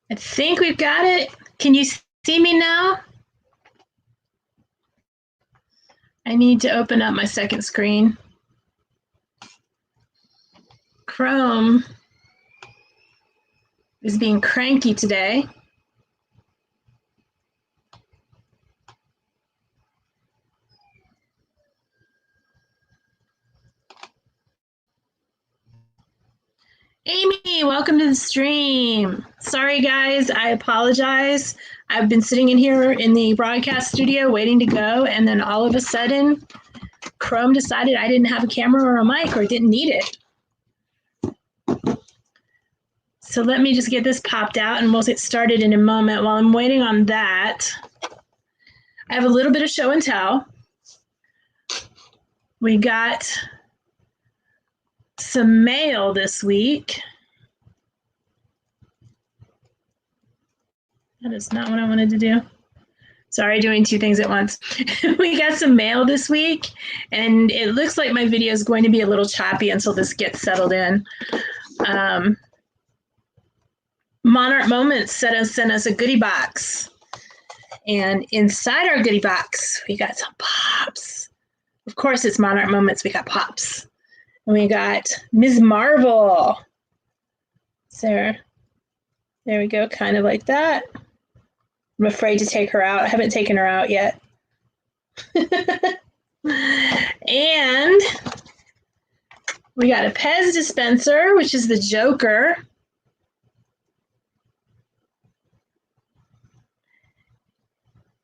I think we've got it. Can you see me now? I need to open up my second screen. Chrome is being cranky today. Amy, welcome to the stream. Sorry, guys, I apologize. I've been sitting in here in the broadcast studio waiting to go, and then all of a sudden, Chrome decided I didn't have a camera or a mic or didn't need it. So let me just get this popped out and we'll get started in a moment. While I'm waiting on that, I have a little bit of show and tell. We got some mail this week. That is not what I wanted to do. Sorry, doing two things at once. We got some mail this week, and it looks like my video is going to be a little choppy until this gets settled in. Monarch Moments sent us a goodie box. And inside our goodie box, we got some pops. Of course, it's Monarch Moments. We got pops. And we got Ms. Marvel. So there we go, kind of like that. I'm afraid to take her out. I haven't taken her out yet. And we got a Pez dispenser, which is the Joker.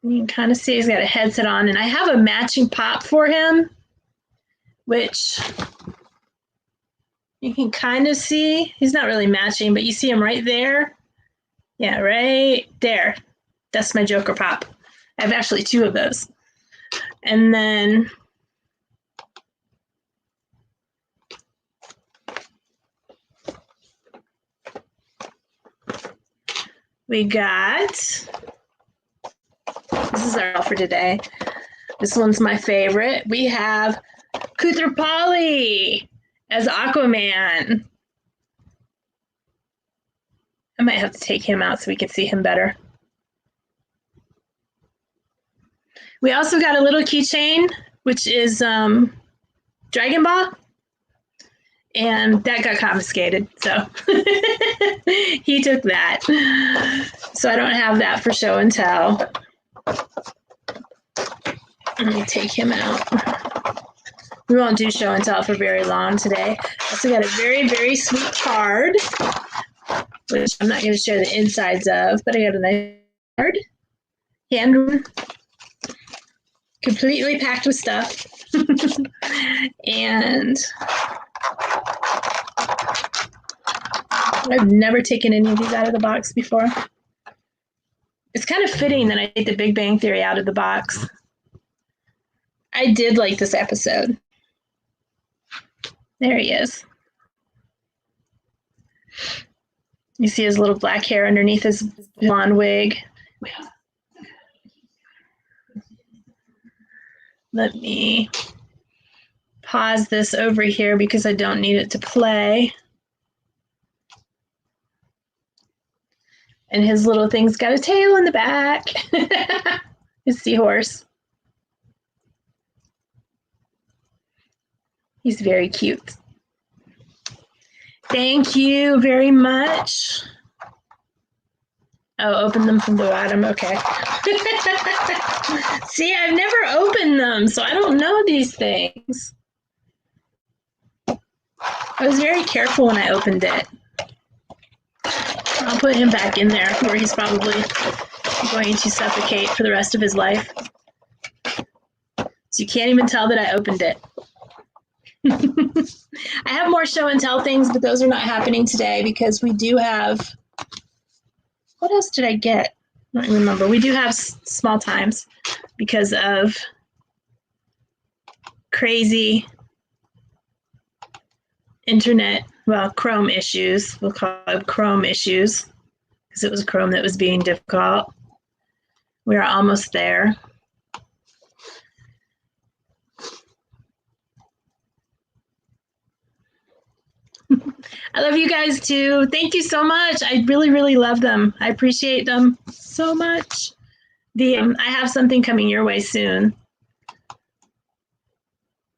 You can kind of see he's got a headset on, and I have a matching pop for him, which you can kind of see. He's not really matching, but you see him right there. Yeah, right there. That's my Joker pop. I have actually two of those. And then we got, this is our offer today. This one's my favorite. We have Koothrappali as Aquaman. I might have to take him out so we can see him better. We also got a little keychain, which is Dragon Ball, and that got confiscated, so he took that. So I don't have that for show and tell. Let me take him out. We won't do show and tell for very long today. Also got a very, very sweet card, which I'm not going to show the insides of, but I got a nice card. Handwritten. Completely packed with stuff. And I've never taken any of these out of the box before. It's kind of fitting that I take the Big Bang Theory out of the box. I did like this episode. There he is. You see his little black hair underneath his blonde wig. Let me pause this over here because I don't need it to play. And his little thing's got a tail in the back. His seahorse. He's very cute. Thank you very much. Oh, open them from the bottom. Okay. See, I've never opened them, so I don't know these things. I was very careful when I opened it. I'll put him back in there where he's probably going to suffocate for the rest of his life. So you can't even tell that I opened it. I have more show and tell things, but those are not happening today because we do have, what else did I get? I don't remember. We do have small times because of crazy internet, well, Chrome issues. We'll call it Chrome issues because it was Chrome that was being difficult. We are almost there. I love you guys too. Thank you so much. I really, really love them. I appreciate them so much. I have something coming your way soon.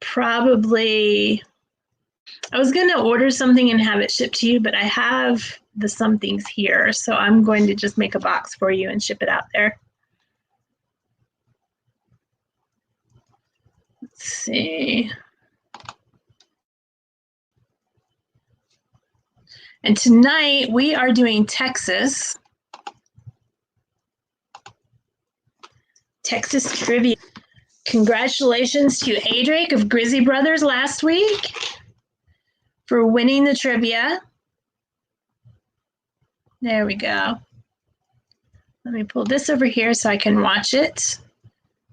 Probably, I was going to order something and have it shipped to you, but I have the somethings here. So I'm going to just make a box for you and ship it out there. Let's see. And tonight we are doing Texas trivia. Congratulations to Adric of Grizzy Brothers last week for winning the trivia. There we go. Let me pull this over here so I can watch it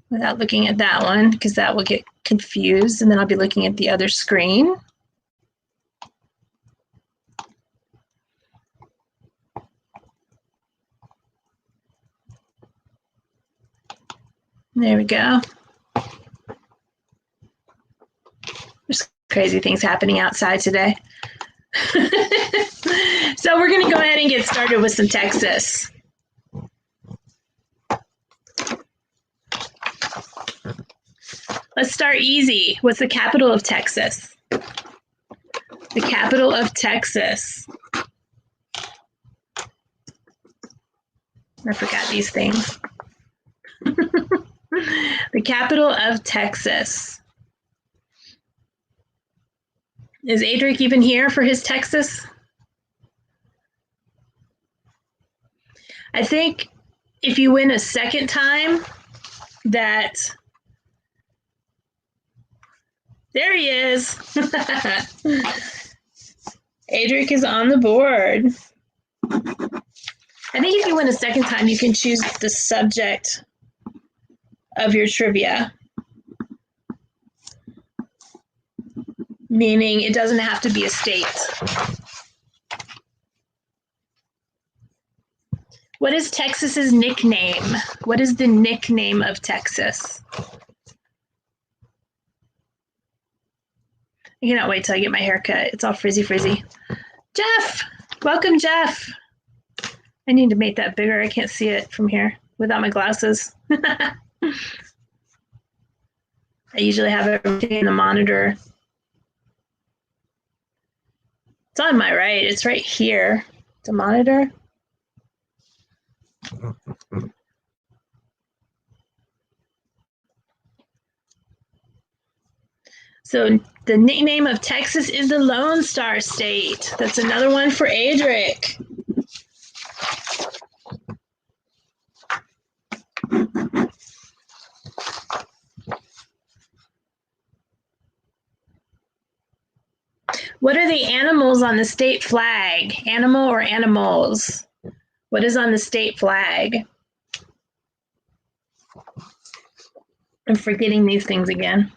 without looking at that one, because that will get confused, and then I'll be looking at the other screen. There we go. There's crazy things happening outside today. So we're going to go ahead and get started with some Texas. Let's start easy. What's the capital of Texas? The capital of Texas. I forgot these things. The capital of Texas. Is Adric even here for his Texas? I think if you win a second time, that... There he is. Adric is on the board. I think if you win a second time, you can choose the subject of your trivia. Meaning it doesn't have to be a state. What is Texas's nickname? What is the nickname of Texas? I cannot wait till I get my hair cut. It's all frizzy. Jeff! Welcome, Jeff! I need to make that bigger. I can't see it from here without my glasses. I usually have everything in the monitor. It's on my right. It's right here. The monitor. So the nickname of Texas is the Lone Star State. That's another one for Adric. What are the animals on the state flag? Animal or animals? What is on the state flag? I'm forgetting these things again.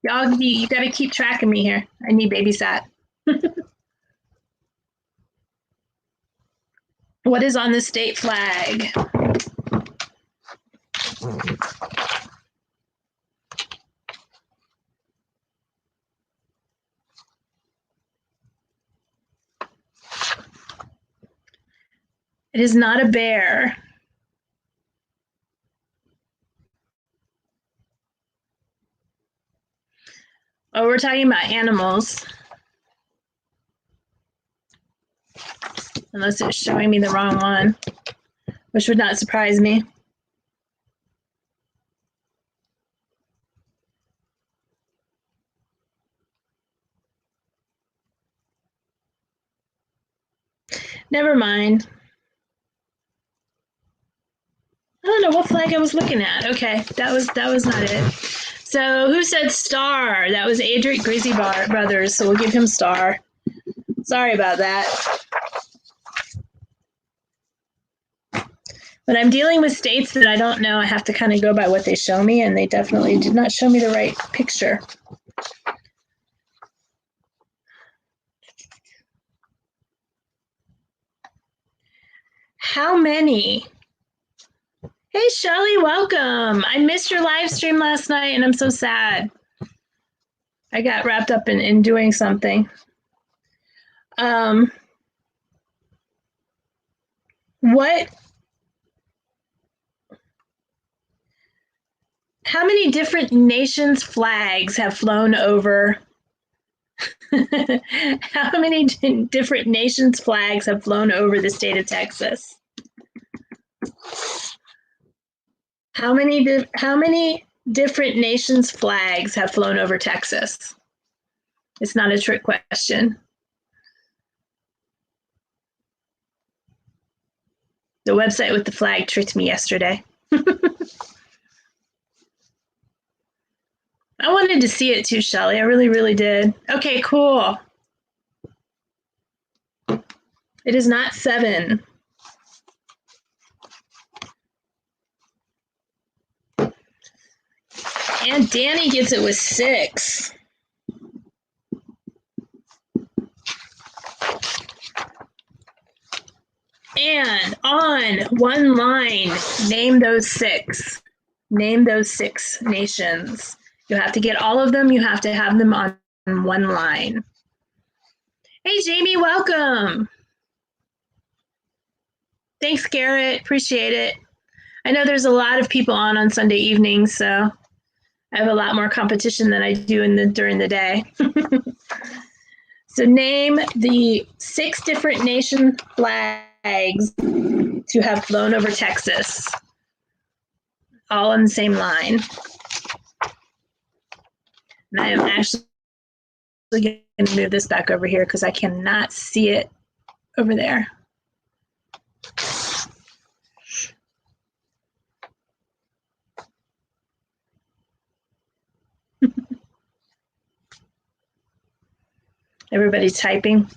Y'all, you got to keep track of me here. I need babysat. What is on the state flag? It is not a bear. Oh, we're talking about animals. Unless it's showing me the wrong one, which would not surprise me. Never mind. I don't know what flag I was looking at. Okay, that was not it. So who said star? That was Adric Greasy Brothers, so we'll give him star. Sorry about that. When I'm dealing with states that I don't know, I have to kind of go by what they show me, and they definitely did not show me the right picture. How many? Hey, Shelly, welcome. I missed your live stream last night, and I'm so sad. I got wrapped up in doing something. Um, what? How many different nations' flags have flown over? How many different nations' flags have flown over the state of Texas? How many different nations' flags have flown over Texas? It's not a trick question. The website with the flag tricked me yesterday. I wanted to see it too, Shelly. I really, really did. Okay, cool. It is not 7. And Danny gets it with 6. And on one line, name those 6. Name those 6 nations. You have to get all of them. You have to have them on one line. Hey, Jamie, welcome. Thanks, Garrett. Appreciate it. I know there's a lot of people on Sunday evenings, so I have a lot more competition than I do during the day. So name the 6 different nation flags to have flown over Texas, all on the same line. And I am actually going to move this back over here because I cannot see it over there. Everybody typing.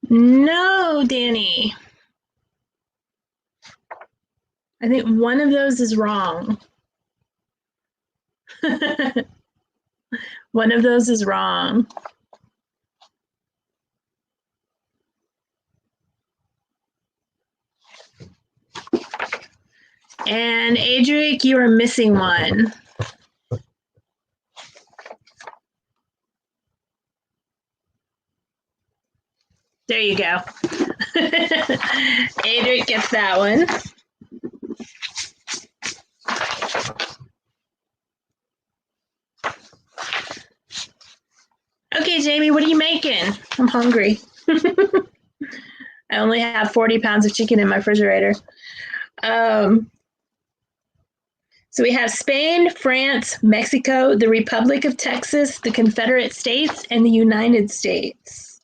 No, Danny. I think one of those is wrong. One of those is wrong. And Adric, you are missing one. There you go. Adric gets that one. Okay, Jamie, what are you making? I'm hungry. I only have 40 pounds of chicken in my refrigerator. So we have Spain, France, Mexico, the Republic of Texas, the Confederate States, and the United States.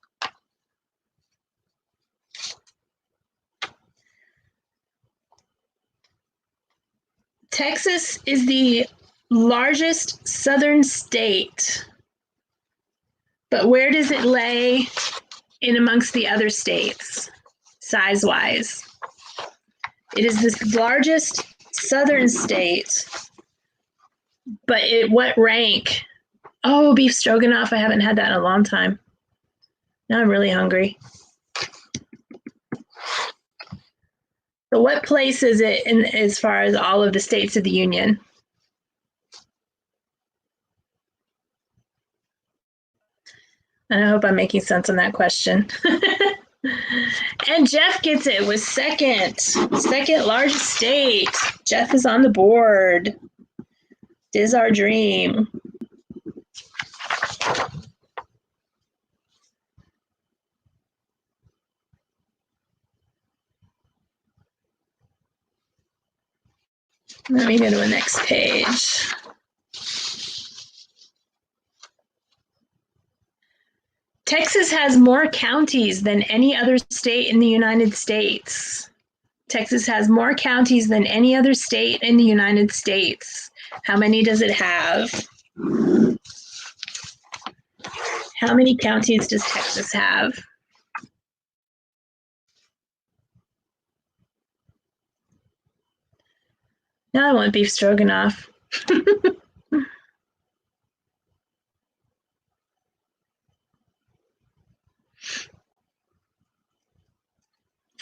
Texas is the largest southern state, but where does it lay in amongst the other states, size-wise? It is the largest southern state, but what rank? Oh, beef stroganoff. I haven't had that in a long time. Now I'm really hungry. So what place is it in as far as all of the states of the Union? And I hope I'm making sense on that question. And Jeff gets it with second largest state. Jeff is on the board. Is our dream. Let me go to the next page. Texas has more counties than any other state in the United States. Texas has more counties than any other state in the United States. How many does it have? How many counties does Texas have? Now I want beef stroganoff.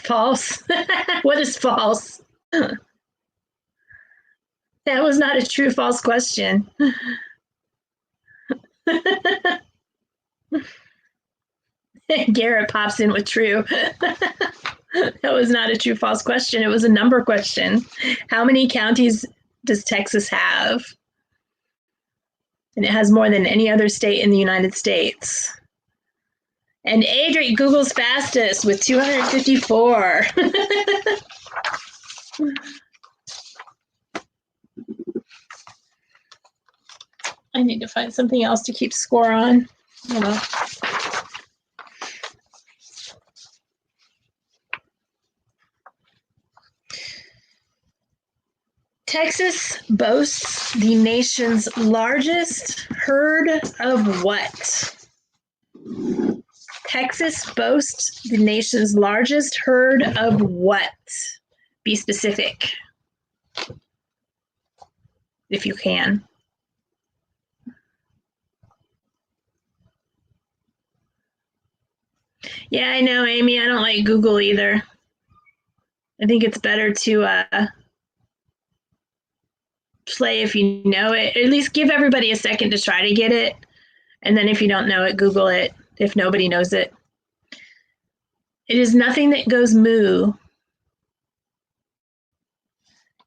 False. What is false? That was not a true false question. Garrett pops in with true. That was not a true false question. It was a number question. How many counties does Texas have? And it has more than any other state in the United States. And Adric Google's fastest with 254. I need to find something else to keep score on. Hold on. Texas boasts the nation's largest herd of what? Texas boasts the nation's largest herd of what? Be specific, if you can. Yeah, I know, Amy. I don't like Google either. I think it's better to play if you know it. Or at least give everybody a second to try to get it. And then if you don't know it, Google it if nobody knows it. It is nothing that goes moo.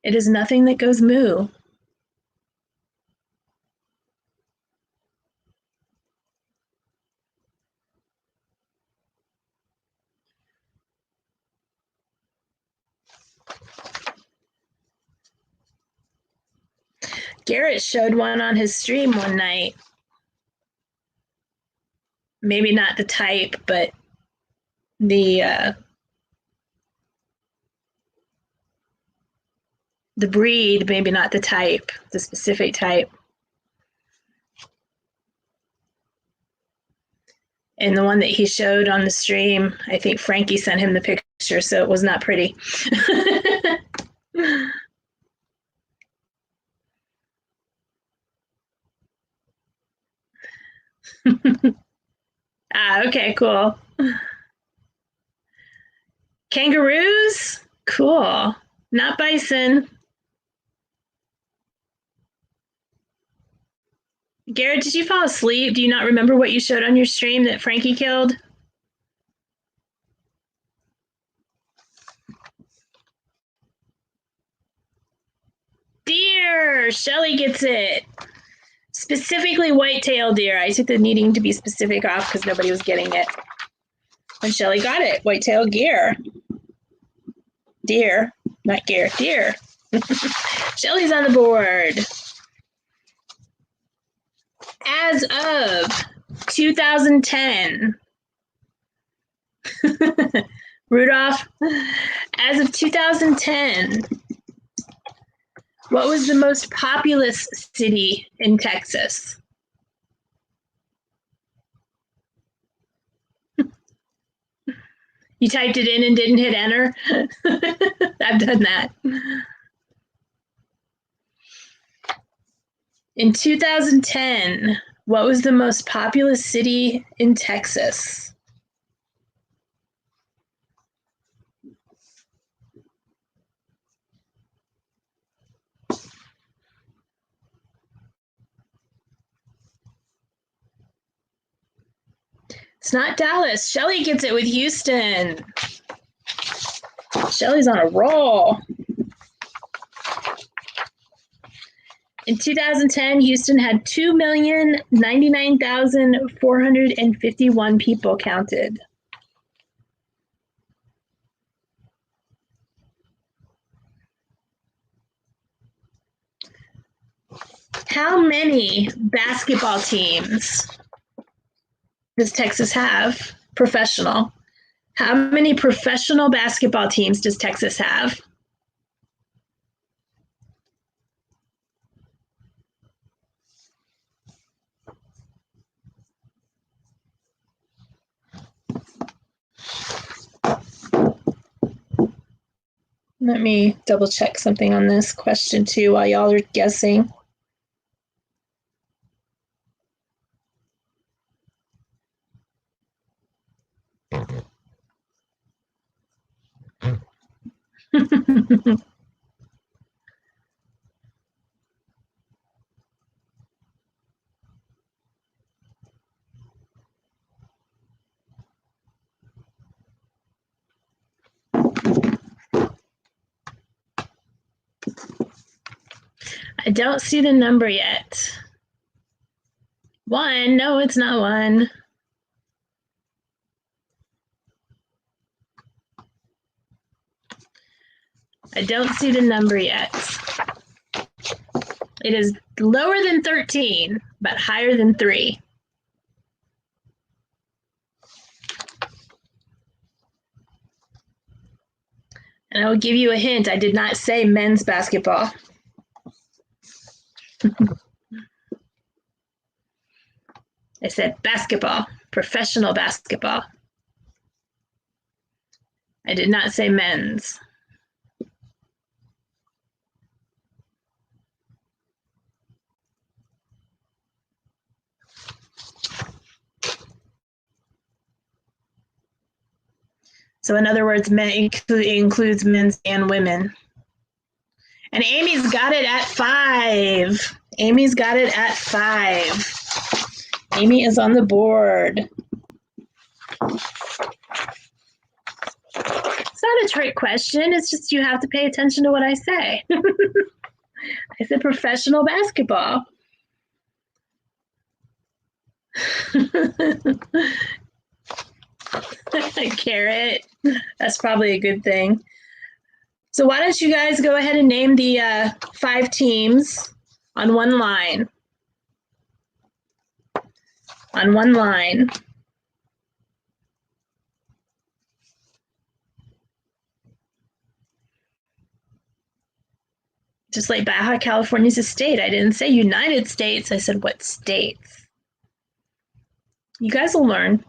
It is nothing that goes moo. Garrett showed one on his stream one night. Maybe not the type, but the breed, maybe not the type, the specific type. And the one that he showed on the stream, I think Frankie sent him the picture, so it was not pretty. Okay, cool. Kangaroos? Cool. Not bison. Garrett, did you fall asleep? Do you not remember what you showed on your stream that Frankie killed? Deer! Shelly gets it. Specifically white-tailed deer. I took the needing to be specific off because nobody was getting it. And Shelly got it. White-tailed deer. Deer. Not gear. Deer. Shelly's on the board. As of 2010, Rudolph, as of 2010, what was the most populous city in Texas? You typed it in and didn't hit enter? I've done that. In 2010, what was the most populous city in Texas? It's not Dallas. Shelly gets it with Houston. Shelly's on a roll. In 2010, Houston had 2,099,451 people counted. How many basketball teams does Texas have? Professional. How many professional basketball teams does Texas have? Let me double check something on this question too while y'all are guessing. I don't see the number yet. 1. No, it's not 1. I don't see the number yet. It is lower than 13, but higher than 3. And I will give you a hint. I did not say men's basketball. I said basketball, professional basketball. I did not say men's. So in other words, men includes men's and women. And Amy's got it at 5. Amy's got it at 5. Amy is on the board. It's not a trick question. It's just you have to pay attention to what I say. I said professional basketball. Carrot. That's probably a good thing. So why don't you guys go ahead and name the 5 teams on one line. On one line. Just like Baja California's a state. I didn't say United States. I said what states. You guys will learn.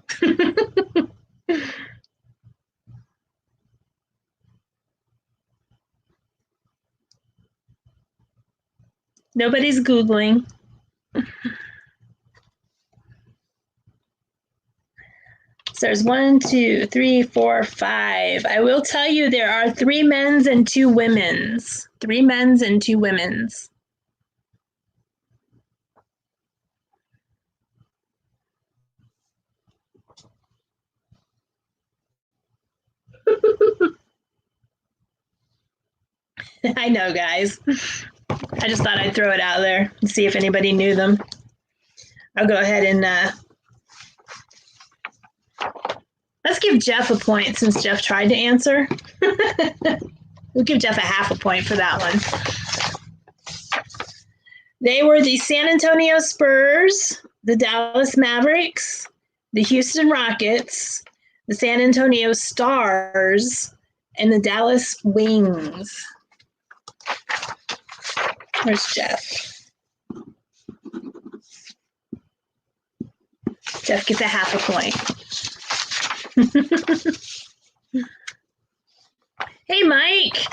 Nobody's Googling. So there's 1, 2, 3, 4, 5. I will tell you there are 3 men's and 2 women's. 3 men's and 2 women's. I know, guys. I just thought I'd throw it out there and see if anybody knew them. I'll go ahead and let's give Jeff a point since Jeff tried to answer. We'll give Jeff a half a point for that one. They were the San Antonio Spurs, the Dallas Mavericks, the Houston Rockets, the San Antonio Stars, and the Dallas Wings. Where's Jeff? Jeff gets a half a point. Hey, Mike.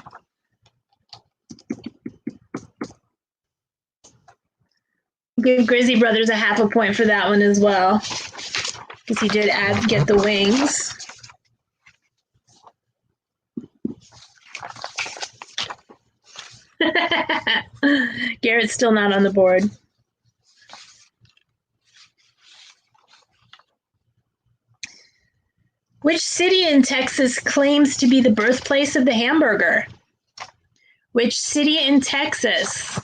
Give Grizzy Brothers a half a point for that one as well, because he did get the Wings. Garrett's still not on the board. Which city in Texas claims to be the birthplace of the hamburger? Which city in Texas?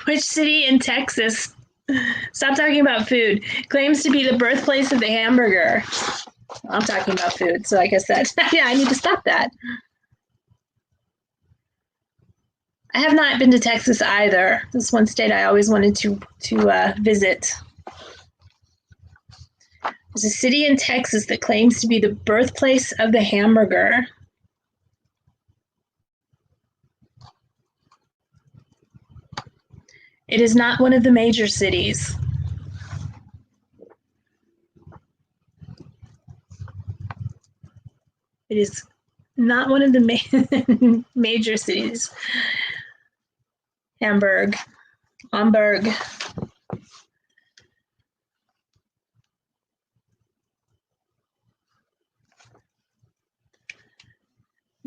Which city in Texas, stop talking about food, claims to be the birthplace of the hamburger? I'm talking about food, so I guess that, yeah, I need to stop that. I have not been to Texas either. This is one state I always wanted to visit. There's a city in Texas that claims to be the birthplace of the hamburger. It is not one of the major cities. It is not one of the major cities. Hamburg.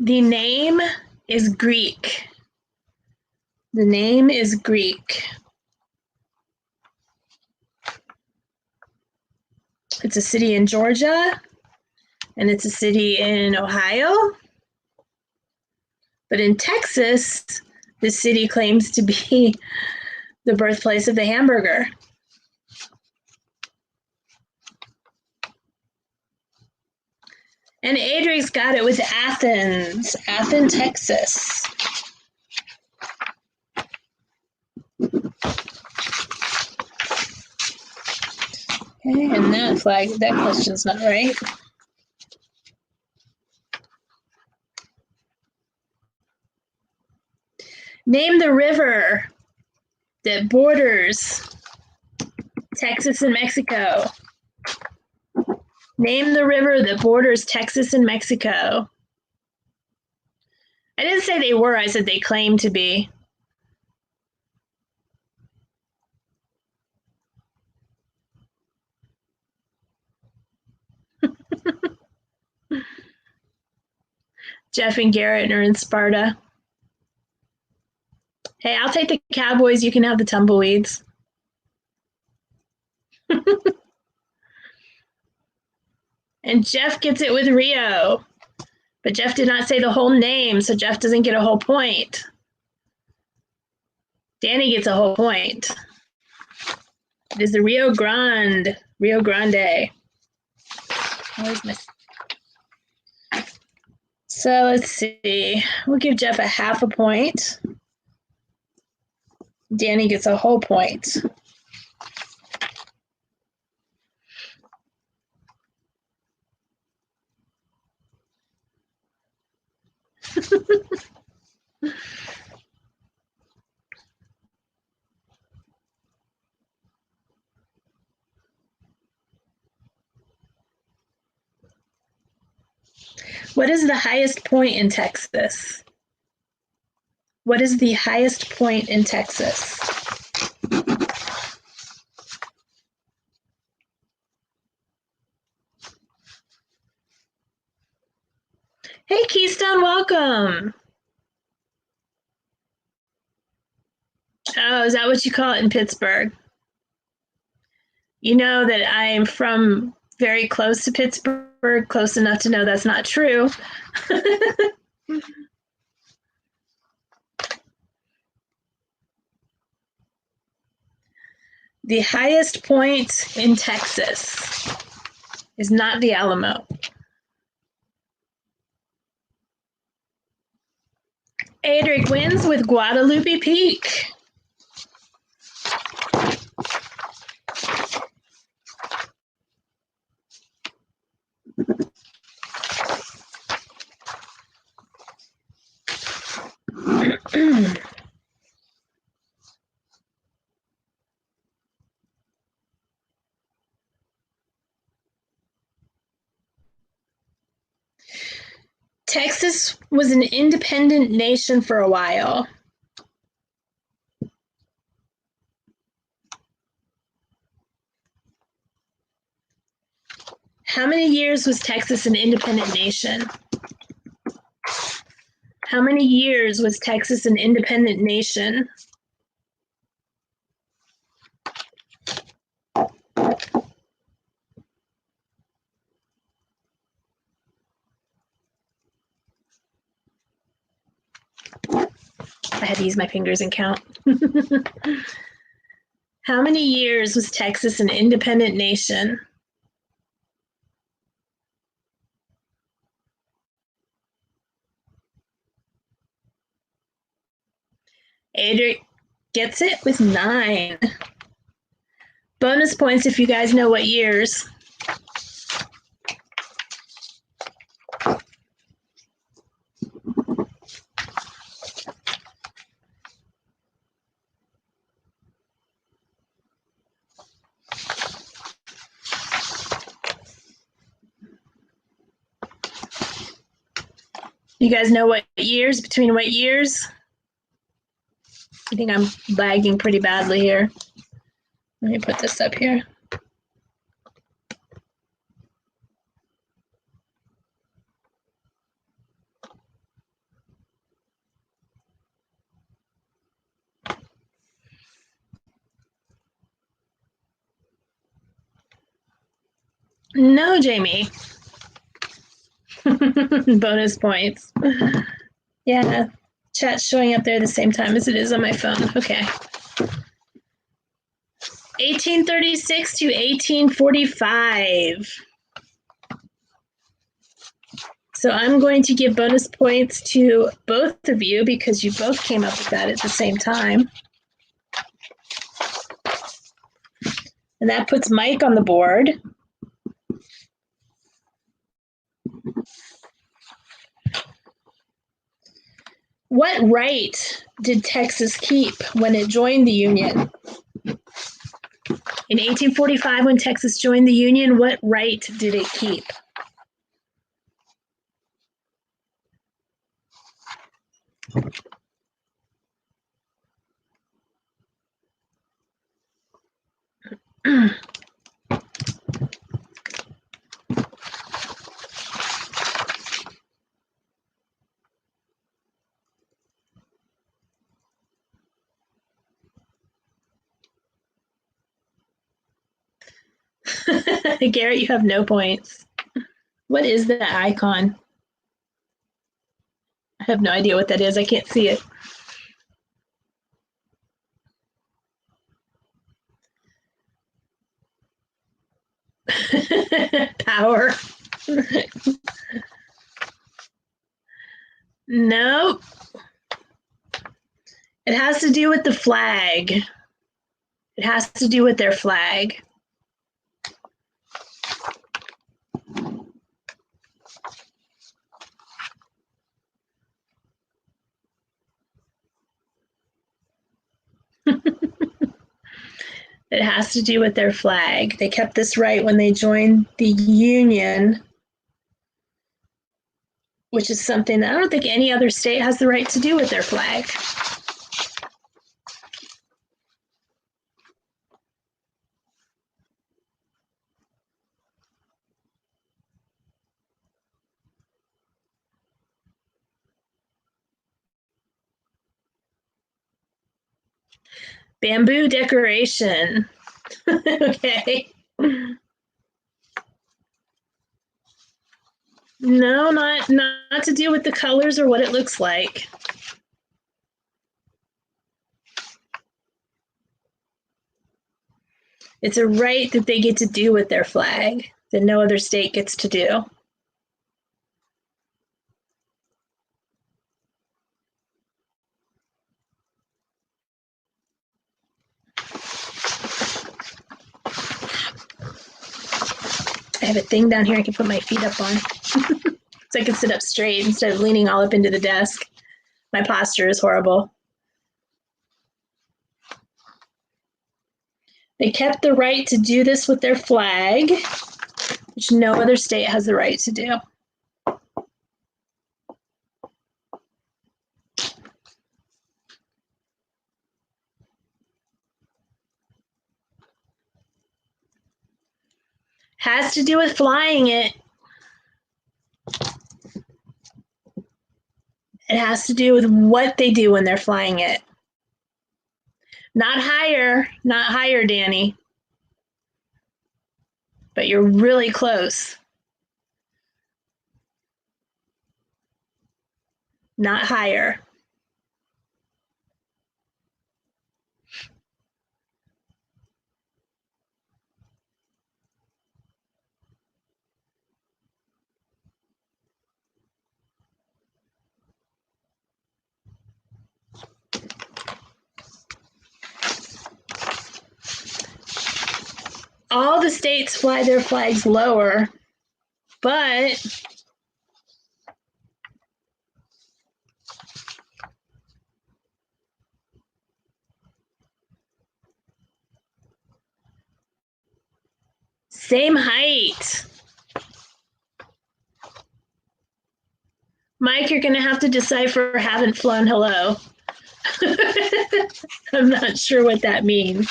The name is Greek. The name is Greek. It's a city in Georgia, and it's a city in Ohio. But in Texas, the city claims to be the birthplace of the hamburger. And Adri's got it with Athens, Texas. Okay, and that question's not right. Name the river that borders Texas and Mexico. Name the river that borders Texas and Mexico. I didn't say they were, I said they claim to be. Jeff and Garrett are in Sparta. Hey, I'll take the Cowboys. You can have the Tumbleweeds. And Jeff gets it with Rio. But Jeff did not say the whole name, so Jeff doesn't get a whole point. Danny gets a whole point. It is the Rio Grande. Rio Grande. Where's my... So let's see. We'll give Jeff a half a point. Danny gets a whole point. What is the highest point in Texas? What is the highest point in Texas? Hey, Keystone, welcome. Oh, is that what you call it in Pittsburgh? You know that I'm from very close to Pittsburgh, close enough to know that's not true. The highest point in Texas is not the Alamo. Adric wins with Guadalupe Peak. Texas was an independent nation for a while. How many years was Texas an independent nation? How many years was Texas an independent nation? I had to use my fingers and count. How many years was Texas an independent nation? Adric gets it with 9. Bonus points if you guys know what years. You guys know what years, between what years? I think I'm lagging pretty badly here. Let me put this up here. No, Jamie. Bonus points. Yeah, chat's showing up there the same time as it is on my phone. Okay. 1836 to 1845. So I'm going to give bonus points to both of you because you both came up with that at the same time. And that puts Mike on the board. What right did Texas keep when it joined the Union? In 1845, when Texas joined the Union, what right did it keep? Garrett, you have no points. What is the icon? I have no idea what that is. I can't see it. Power. Nope. It has to do with the flag. It has to do with their flag. It has to do with their flag. They kept this right when they joined the Union, which is something that I don't think any other state has the right to do with their flag. Bamboo decoration. Okay. No, not to do with the colors or what it looks like. It's a right that they get to do with their flag that no other state gets to do. I have a thing down here I can put my feet up on. So I can sit up straight instead of leaning all up into the desk. My posture is horrible. They kept the right to do this with their flag, which no other state has the right to do. Has to do with flying it. It has to do with what they do when they're flying it. Not higher, Danny. But you're really close. Not higher. All the states fly their flags lower, but same height. Mike, you're going to have to decipher haven't flown hello. I'm not sure what that means.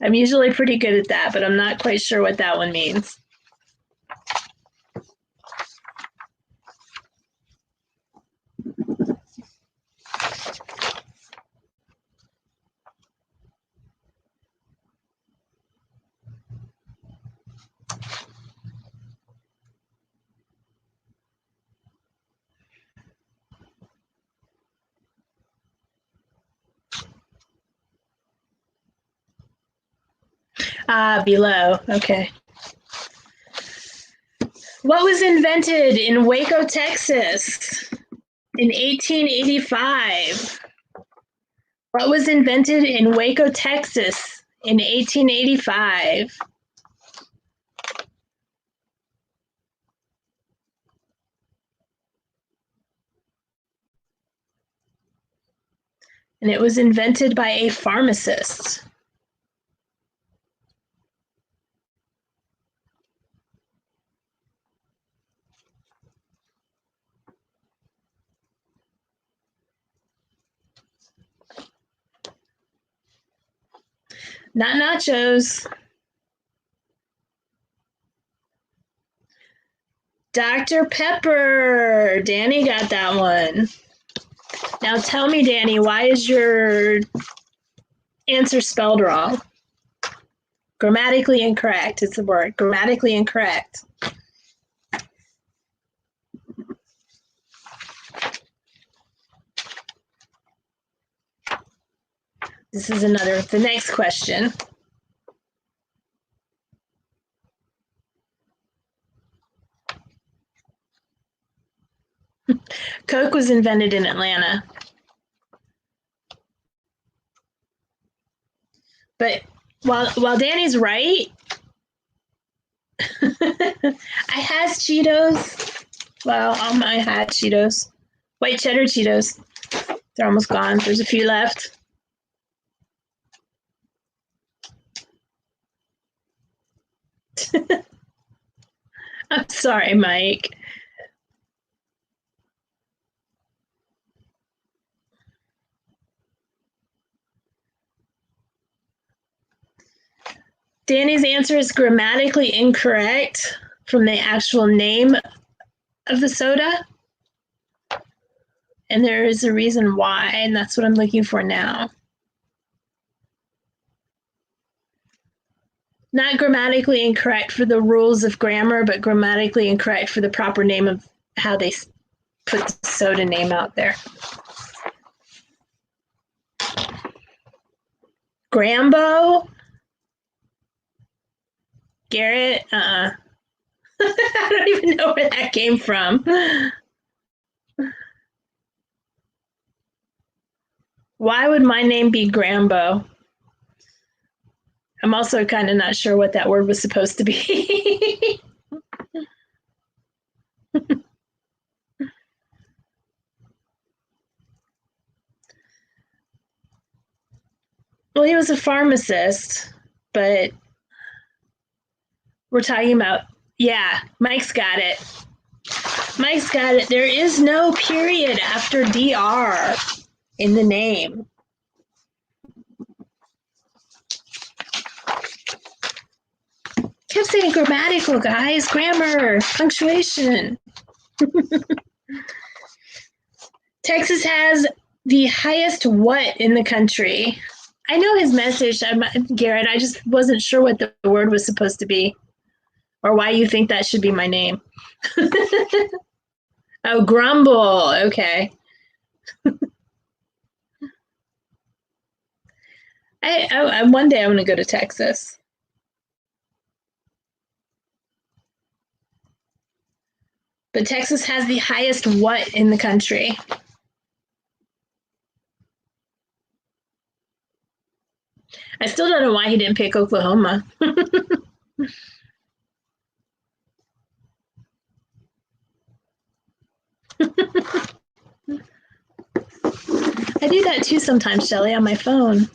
I'm usually pretty good at that, but I'm not quite sure what that one means. Below. Okay. What was invented in Waco, Texas in 1885? What was invented in Waco, Texas in 1885? And it was invented by a pharmacist. Not nachos. Dr. Pepper. Danny got that one. Now tell me, Danny, why is your answer spelled wrong? Grammatically incorrect is the word. Grammatically incorrect. This is the next question. Coke was invented in Atlanta. But while Danny's right, I had Cheetos. Well, I had Cheetos. White cheddar Cheetos. They're almost gone. There's a few left. I'm sorry, Mike. Danny's answer is grammatically incorrect from the actual name of the soda. And there is a reason why, and that's what I'm looking for now. Not grammatically incorrect for the rules of grammar, but grammatically incorrect for the proper name of how they put the soda name out there. Grambo? Garrett? I don't even know where that came from. Why would my name be Grambo? I'm also kind of not sure what that word was supposed to be. Well, he was a pharmacist, but we're talking about, yeah, Mike's got it. Mike's got it. There is no period after DR in the name. Kept saying grammatical, guys. Grammar, punctuation. Texas has the highest what in the country? I know his message, Garrett. I just wasn't sure what the word was supposed to be or why you think that should be my name. Oh, grumble. Okay. One day I'm going to go to Texas. But Texas has the highest what in the country? I still don't know why he didn't pick Oklahoma. I do that too sometimes, Shelly, on my phone.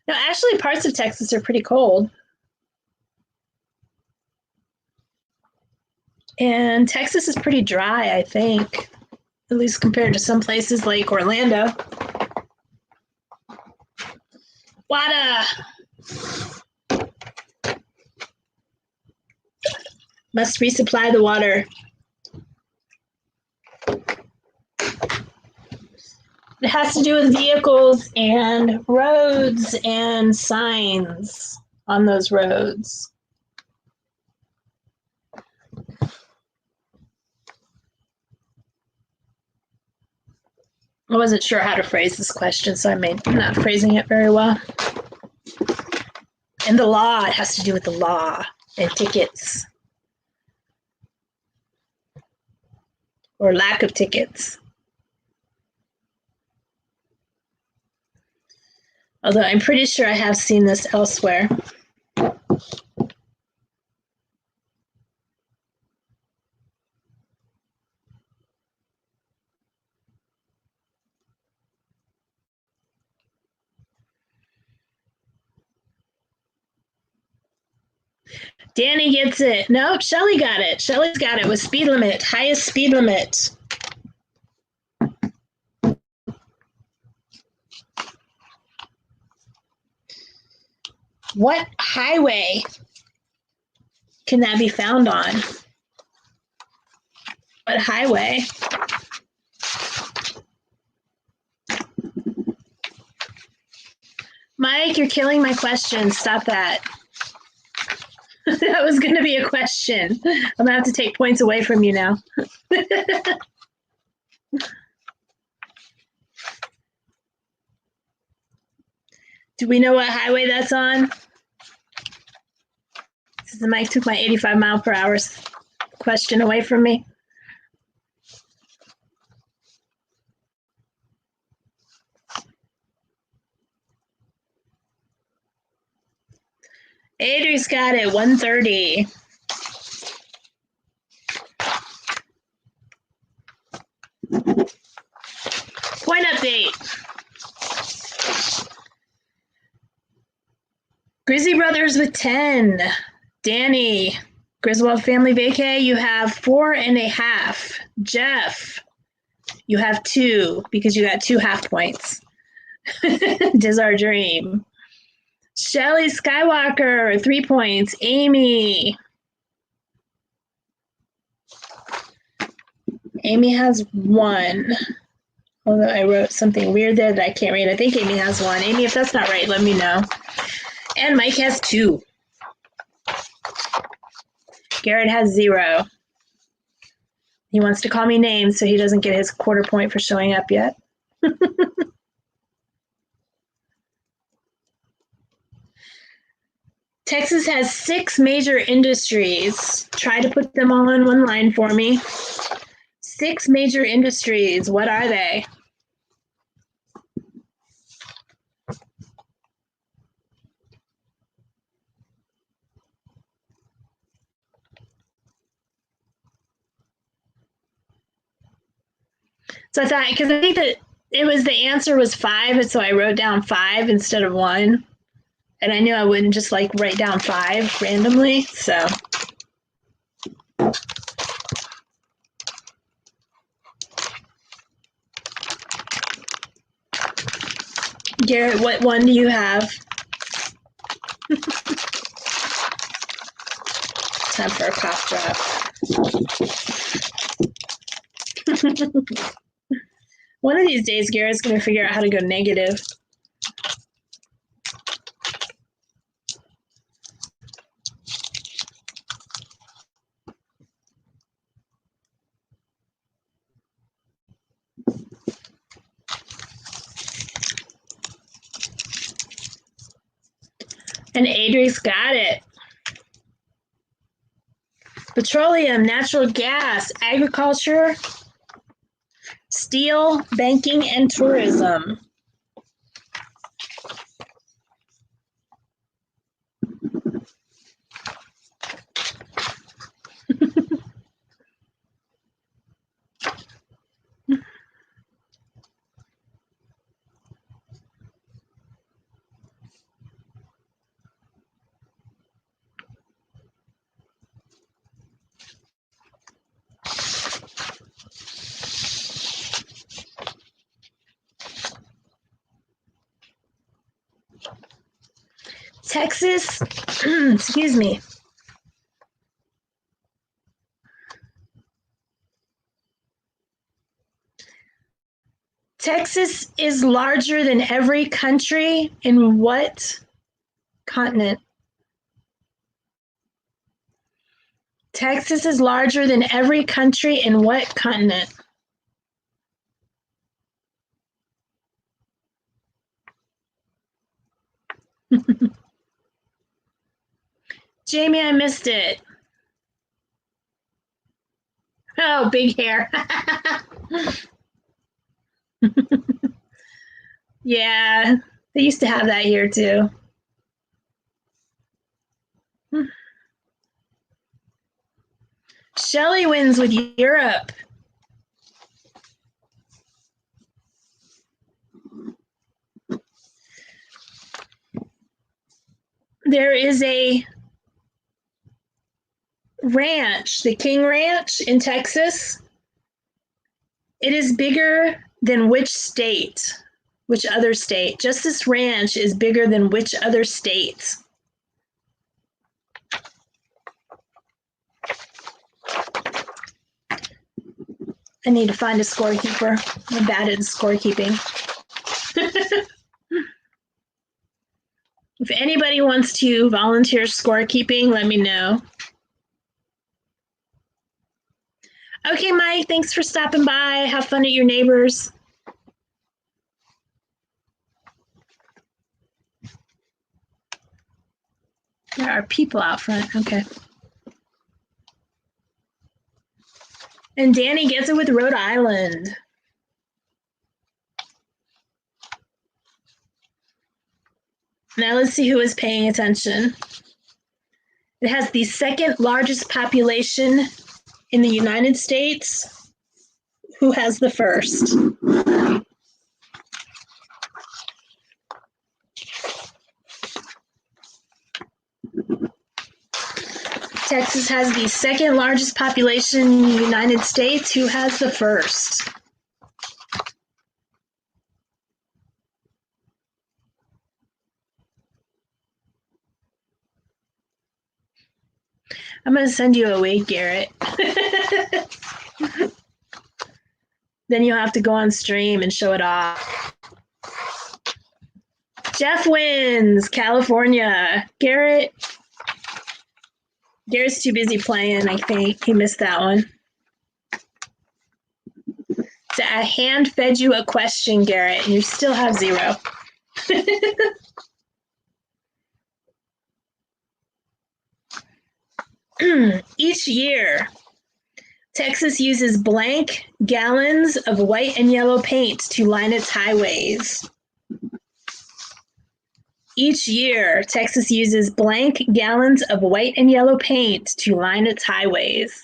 No, actually, parts of Texas are pretty cold. And Texas is pretty dry, I think, at least compared to some places like Orlando. Water. Must resupply the water. It has to do with vehicles and roads and signs on those roads. I wasn't sure how to phrase this question, so I'm not phrasing it very well. And the law, it has to do with the law and tickets. Or lack of tickets. Although I'm pretty sure I have seen this elsewhere. Danny gets it. Nope, Shelly got it. Shelly's got it with speed limit, highest speed limit. What highway can that be found on? What highway? Mike, you're killing my question. Stop that. That was going to be a question. I'm going to have to take points away from you now. Do we know what highway that's on? Mike took my 85 mile per hour question away from me. Adri's got it, 130. Point update. Grizzy Brothers with 10. Danny, Griswold Family Vacay, you have 4.5. Jeff, you have 2 because you got 2 half points. Diz our dream. Shelly Skywalker, 3 points. Amy. Amy has 1. Although I wrote something weird there that I can't read. I think Amy has 1. Amy, if that's not right, let me know. And Mike has 2. Garrett has 0. He wants to call me names so he doesn't get his quarter point for showing up yet. Texas has 6 major industries. Try to put them all in one line for me. 6 major industries. What are they? So I thought, because I think that it was the answer was 5, and so I wrote down 5 instead of 1. And I knew I wouldn't just like write down 5 randomly, so. Garrett, what one do you have? Time for a cough drop. One of these days, Garrett's going to figure out how to go negative. And Adri's got it. Petroleum, natural gas, agriculture, steel, banking, and tourism. Texas, excuse me. Texas is larger than every country in what continent? Texas is larger than every country in what continent? Jamie, I missed it. Oh, big hair. Yeah, they used to have that here too. Shelley wins with Europe. There is a ranch, the King Ranch in Texas. It is bigger than which state? Which other state? Just this ranch is bigger than which other states? I need to find a scorekeeper. I'm bad at scorekeeping. If anybody wants to volunteer scorekeeping, let me know. Okay, Mike, thanks for stopping by. Have fun at your neighbors. There are people out front. Okay. And Danny gets it with Rhode Island. Now let's see who is paying attention. It has the second largest population in the United States. Who has the first? Texas has the second largest population in the United States. Who has the first? I'm going to send you a wig, Garrett. Then you'll have to go on stream and show it off. Jeff wins, California. Garrett's too busy playing, I think. He missed that one. So I hand fed you a question, Garrett, and you still have 0. Each year, Texas uses blank gallons of white and yellow paint to line its highways. Each year, Texas uses blank gallons of white and yellow paint to line its highways.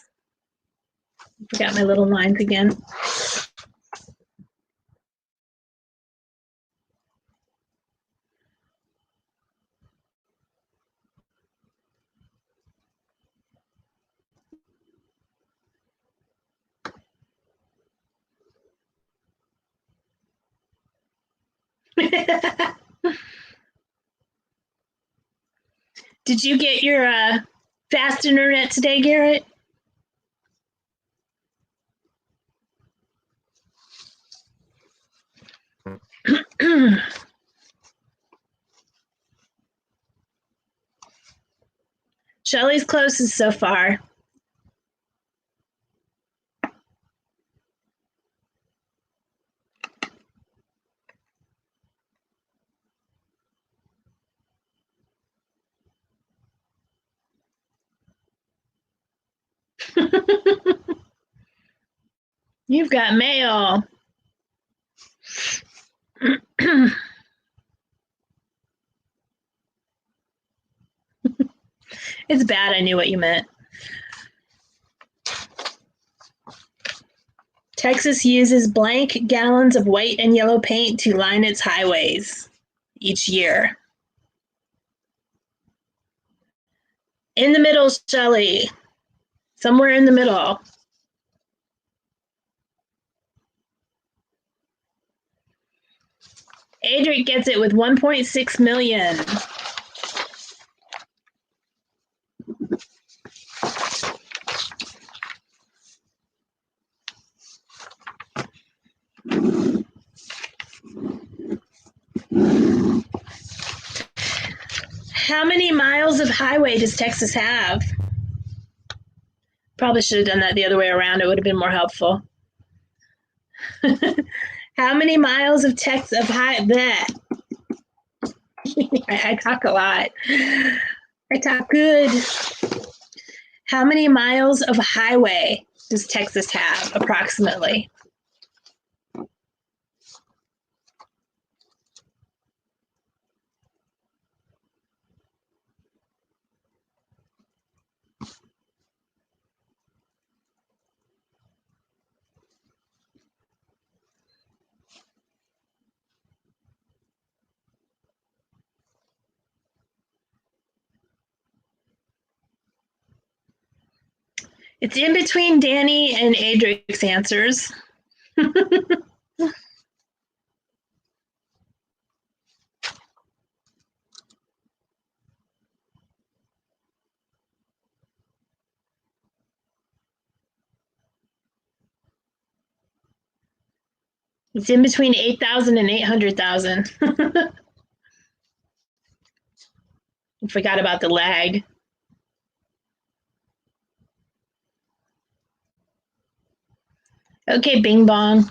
Forgot my little lines again. Did you get your fast internet today, Garrett? Shelley's closest so far. You've got mail. It's bad. I knew what you meant. Texas uses blank gallons of white and yellow paint to line its highways each year. In the middle, Shelley. Somewhere in the middle. Adric gets it with 1.6 million. How many miles of highway does Texas have? Probably should have done that the other way around. It would have been more helpful. How many miles of I talk a lot. I talk good. How many miles of highway does Texas have, approximately? It's in between Danny and Adric's answers. It's in between 8,000 and 800,000. I forgot about the lag. Okay, Bing Bong.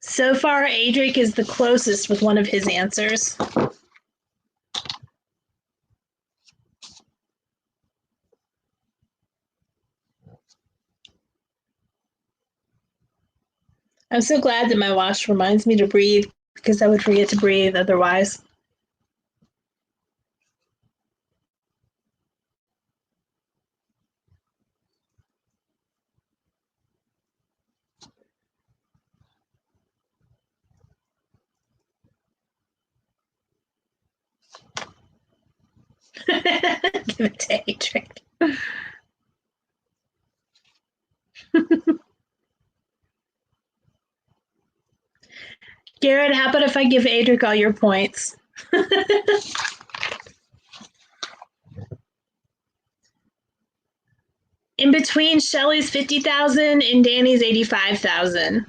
So far, Adric is the closest with one of his answers. I'm so glad that my watch reminds me to breathe, because I would forget to breathe otherwise. Give it to Adric. Garrett, how about if I give Adric all your points? In between Shelly's 50,000 and Danny's 85,000.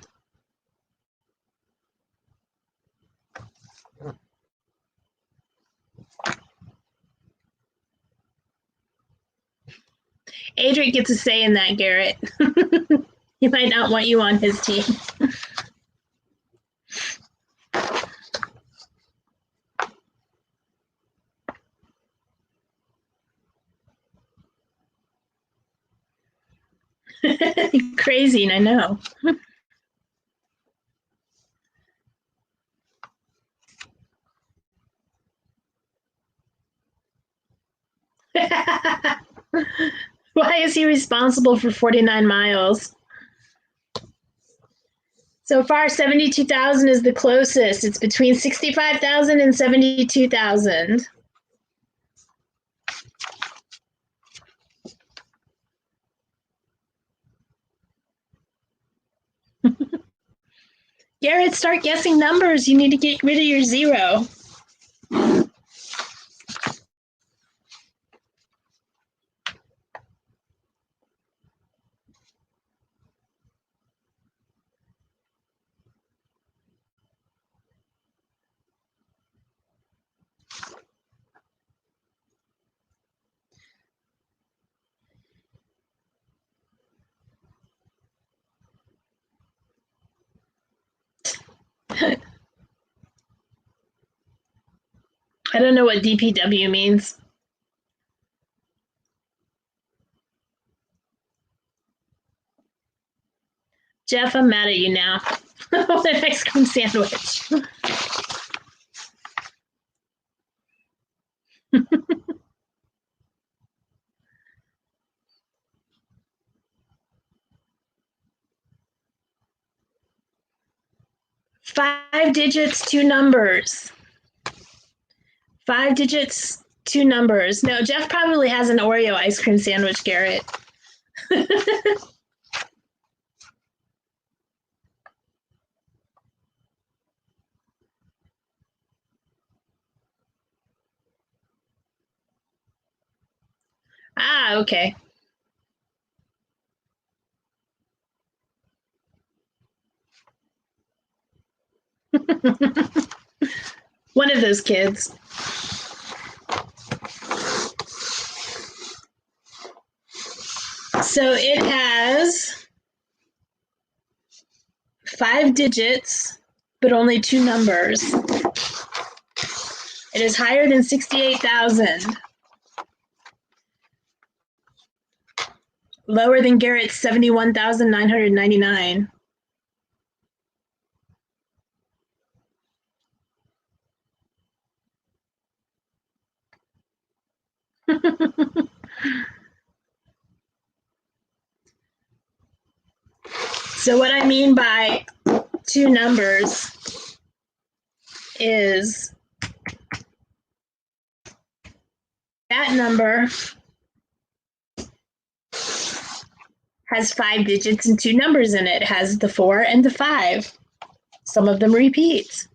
Adric gets a say in that, Garrett. He might not want you on his team. Crazy, I know. Why is he responsible for 49 miles? So far, 72,000 is the closest. It's between 65,000 and 72,000. Garrett, start guessing numbers. You need to get rid of your zero. I don't know what DPW means. Jeff, I'm mad at you now. An ice cream sandwich. Five digits, two numbers. 5 digits, two numbers. No, Jeff probably has an Oreo ice cream sandwich, Garrett. Ah, okay. One of those kids. So it has 5 digits, but only 2 numbers. It is higher than 68,000. Lower than Garrett's 71,999. So what I mean by 2 numbers is that number has 5 digits and 2 numbers in it. It has the 4 and the 5. Some of them repeat.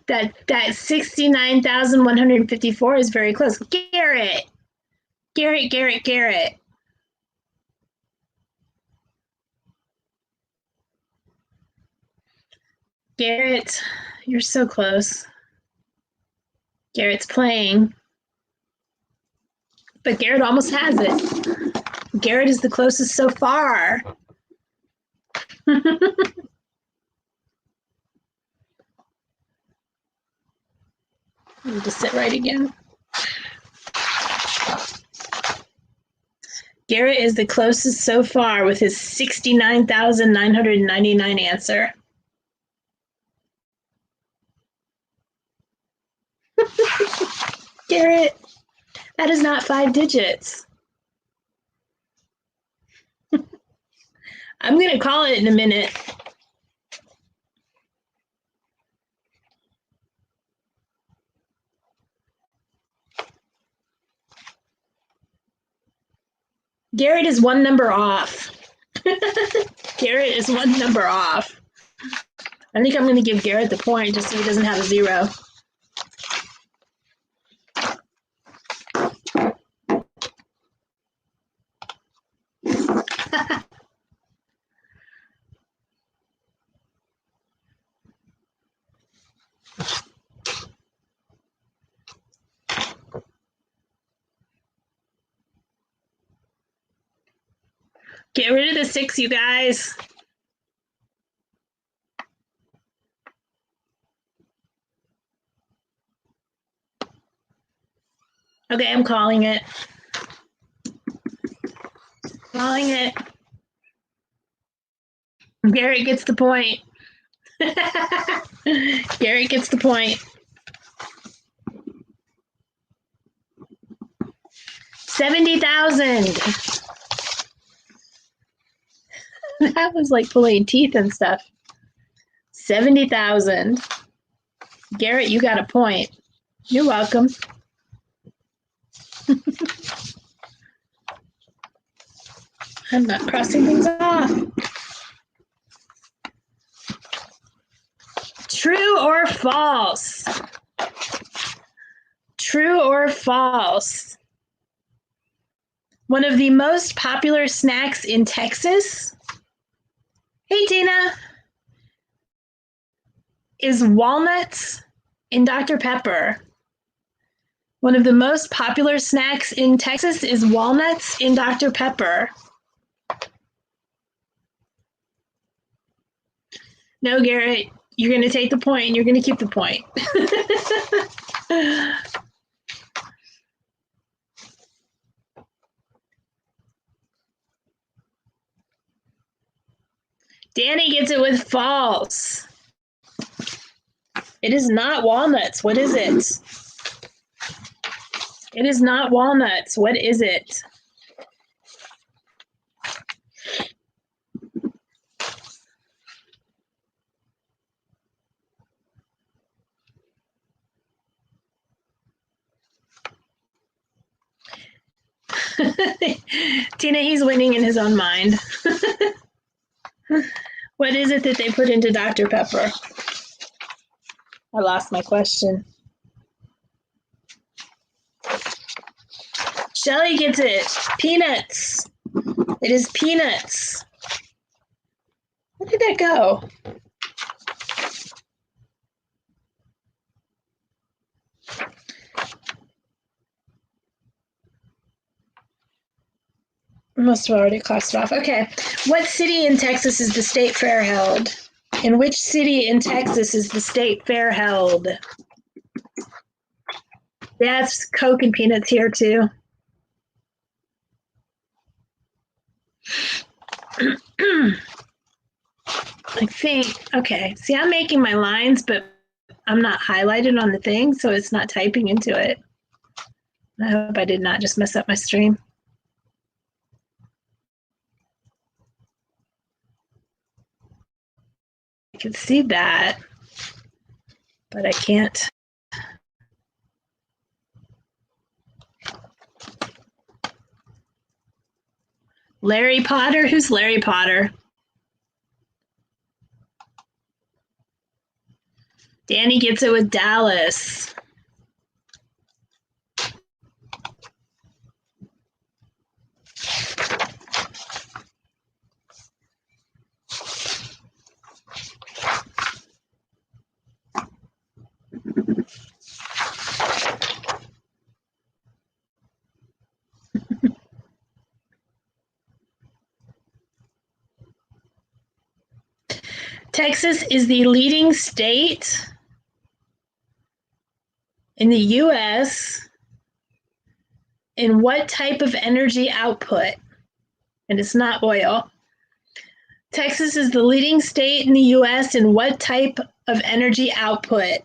that 69,154 is very close. Garrett. Garrett, you're so close. Garrett's playing. But Garrett almost has it. Garrett is the closest so far. Let me just sit right again. Garrett is the closest so far with his 69,999 answer. Garrett, that is not 5 digits. I'm going to call it in a minute. Garrett is 1 number off. Garrett is 1 number off. I think I'm going to give Garrett the point just so he doesn't have a 0. Get rid of the 6, you guys. Okay, I'm calling it. Calling it. Garrett gets the point. Garrett gets the point. 70,000. That was like pulling teeth and stuff. 70,000. Garrett, you got a point. You're welcome. I'm not crossing things off. True or false? True or false? One of the most popular snacks in Texas, hey Tina, is walnuts in Dr. Pepper. One of the most popular snacks in Texas is walnuts in Dr. Pepper. No, Garrett, you're going to take the point and you're going to keep the point. Danny gets it with false. It is not walnuts. What is it? It is not walnuts. What is it? Tina, he's winning in his own mind. What is it that they put into Dr. Pepper? I lost my question. Shelly gets it. Peanuts. It is peanuts. Where did that go? Must have already crossed it off. Okay. What city in Texas is the state fair held? In which city in Texas is the state fair held? That's Coke and peanuts here too. I think, okay. See, I'm making my lines, but I'm not highlighted on the thing, so it's not typing into it. I hope I did not just mess up my stream. I can see that, but I can't. Larry Potter? Who's Larry Potter? Danny gets it with Dallas. Texas is the leading state in the U.S. in what type of energy output? And it's not oil. Texas is the leading state in the U.S. in what type of energy output?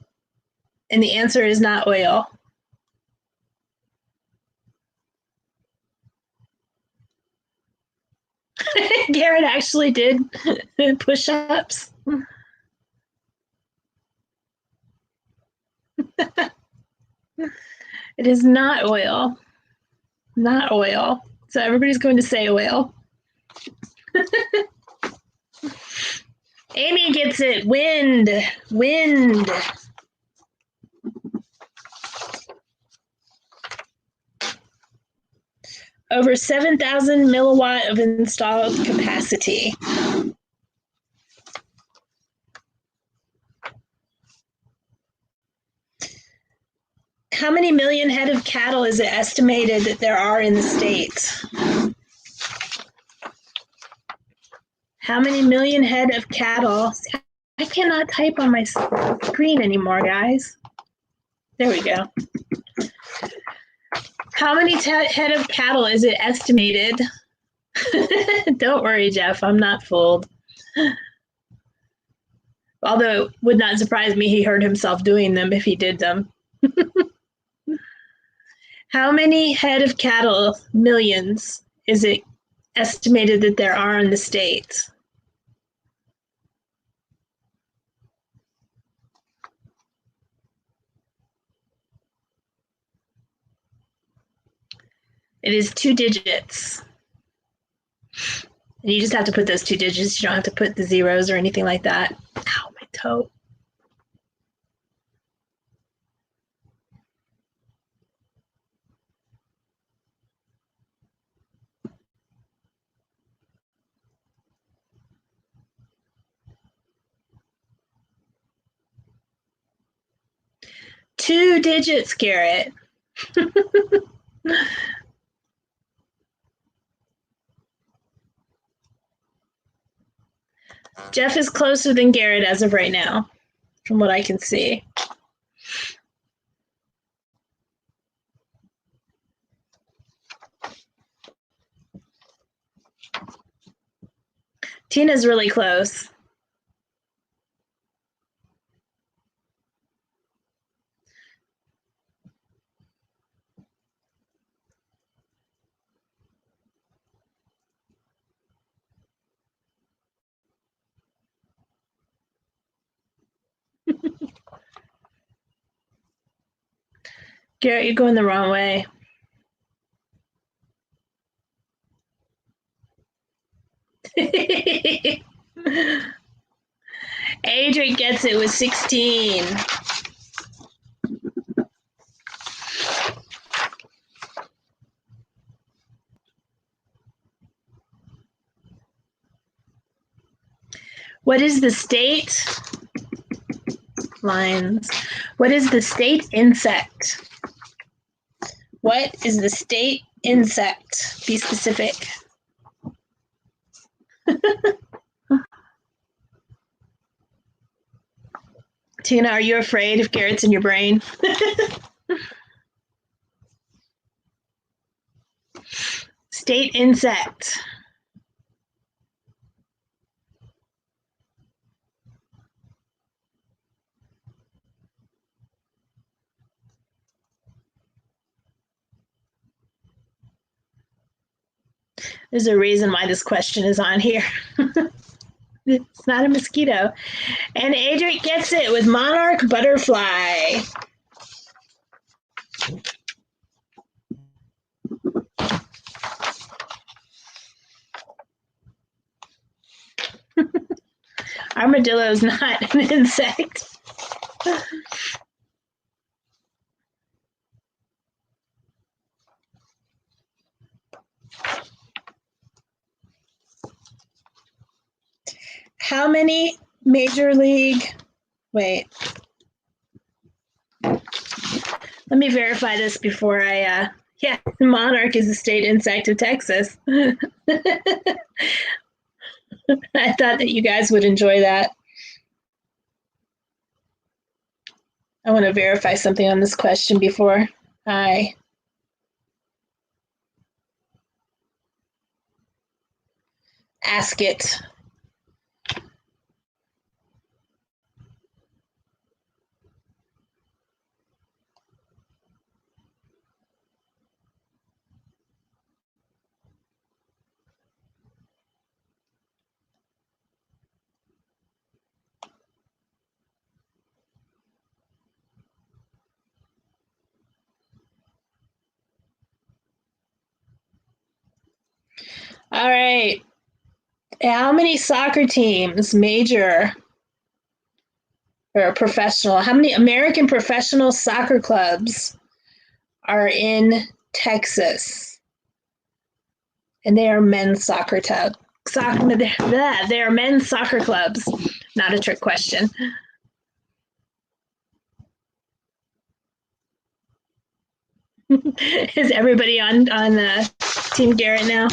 And the answer is not oil. Garrett actually did push-ups. It is not oil. Not oil. So everybody's going to say oil. Amy gets it. Wind. Wind. Over 7,000 milliwatt of installed capacity. How many million head of cattle is it estimated that there are in the state? How many million head of cattle? I cannot type on my screen anymore, guys. There we go. How many head of cattle is it estimated? Don't worry, Jeff, I'm not fooled. Although it would not surprise me he heard himself doing them if he did them. How many head of cattle, millions, is it estimated that there are in the state? It is 2 digits. And you just have to put those 2 digits. You don't have to put the zeros or anything like that. Ow, my toe. Two digits, Garrett. Jeff is closer than Garrett as of right now, from what I can see. Tina's really close. Garrett, you're going the wrong way. Adrian gets it with 16. What is the state? Lines. What is the state insect? What is the state insect? Be specific. Tina, are you afraid if Garrett's in your brain? State insect. There's a reason why this question is on here. It's not a mosquito. And Adric gets it with monarch butterfly. Armadillo is not an insect. How many major league, wait. Let me verify this before I, yeah, monarch is a state insect of Texas. I thought that you guys would enjoy that. I want to verify something on this question before I ask it. All right. How many soccer teams, major or professional, how many American professional soccer clubs are in Texas? And they are men's soccer clubs. They are men's soccer clubs. Not a trick question. Is everybody on Team Garrett now?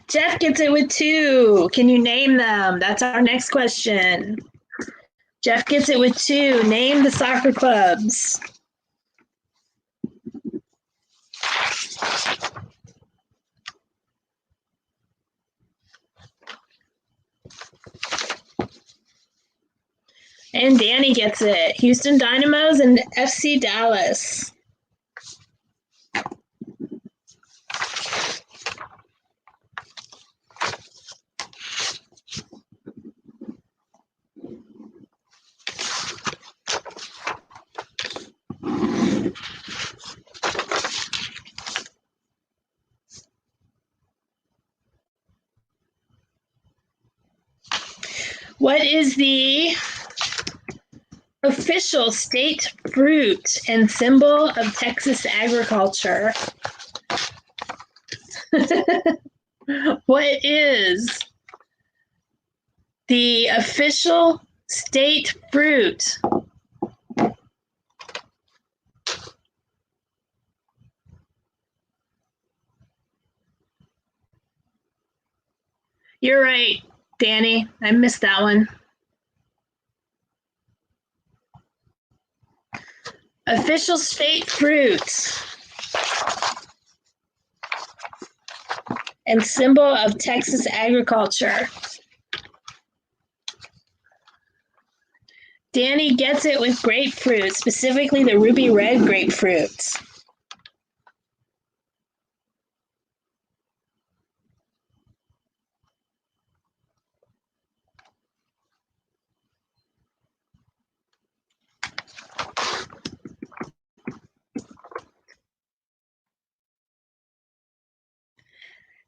Jeff gets it with 2. Can you name them? That's our next question. Jeff gets it with 2. Name the soccer clubs. And Danny gets it. Houston Dynamos and FC Dallas. What is the official state fruit and symbol of Texas agriculture? What is the official state fruit? You're right, Danny. I missed that one. Official state fruit and symbol of Texas agriculture. Danny gets it with grapefruit, specifically the ruby red grapefruit.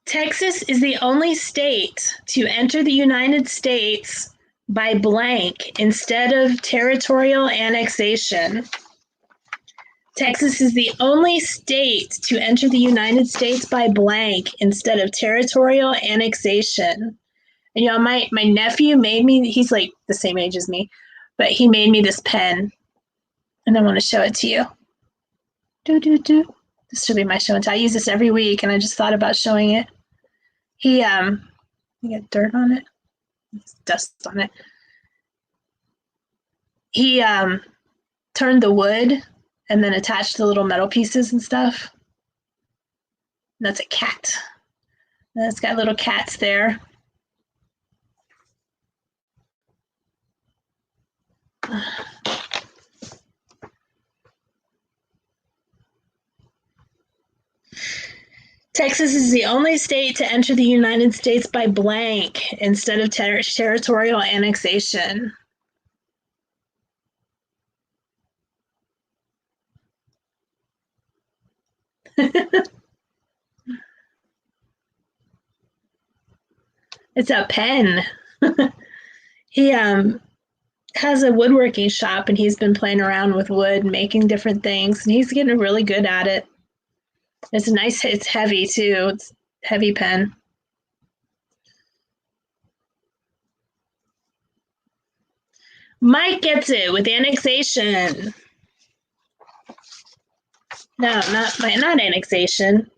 Texas is the only state to enter the United States by blank instead of territorial annexation. Texas is the only state to enter the United States by blank instead of territorial annexation. And you know, my nephew made me, he's like the same age as me, but he made me this pen. And I want to show it to you. This should be my show and tell. I use this every week, and I just thought about showing it. He got dirt on it, dust on it. He turned the wood and then attached the little metal pieces and stuff. That's a cat. And it's got little cats there. Texas is the only state to enter the United States by blank instead of territorial annexation. It's a pen. He has a woodworking shop, and he's been playing around with wood, making different things, and he's getting really good at it. It's nice. It's heavy too. It's a heavy pen. Mike gets it with annexation. No, not annexation.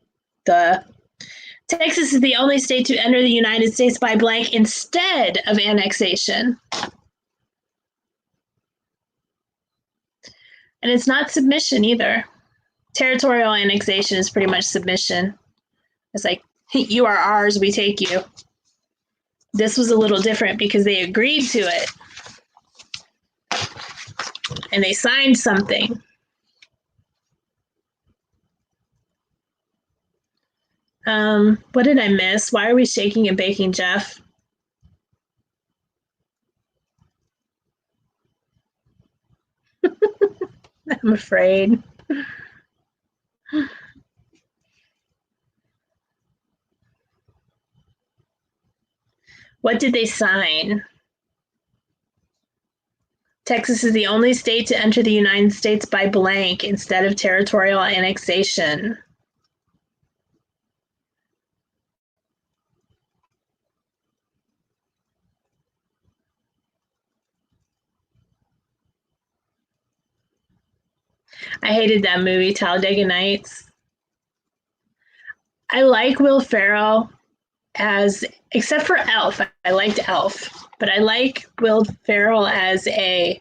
Texas is the only state to enter the United States by blank instead of annexation. And it's not submission either. Territorial annexation is pretty much submission. It's like, you are ours, we take you. This was a little different because they agreed to it. And they signed something. What did I miss? Why are we shaking and baking, Jeff? I'm afraid. What did they sign? Texas is the only state to enter the United States by blank instead of territorial annexation. I hated that movie, Talladega Nights. I like Will Ferrell except for Elf. I liked Elf, but I like Will Ferrell as a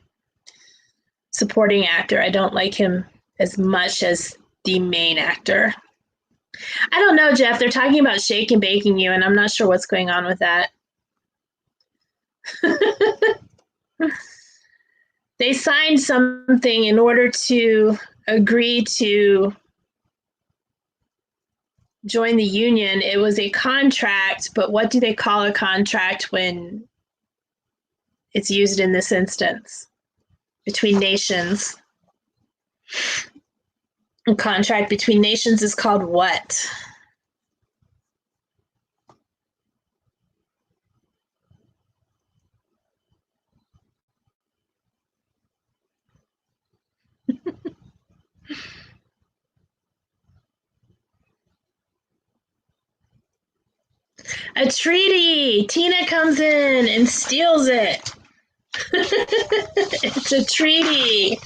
supporting actor. I don't like him as much as the main actor. I don't know, Jeff. They're talking about shake and baking you, and I'm not sure what's going on with that. They signed something in order to agree to join the union. It was a contract, but what do they call a contract when it's used in this instance? Between nations. A contract between nations is called what? A treaty. Tina comes in and steals it. It's a treaty.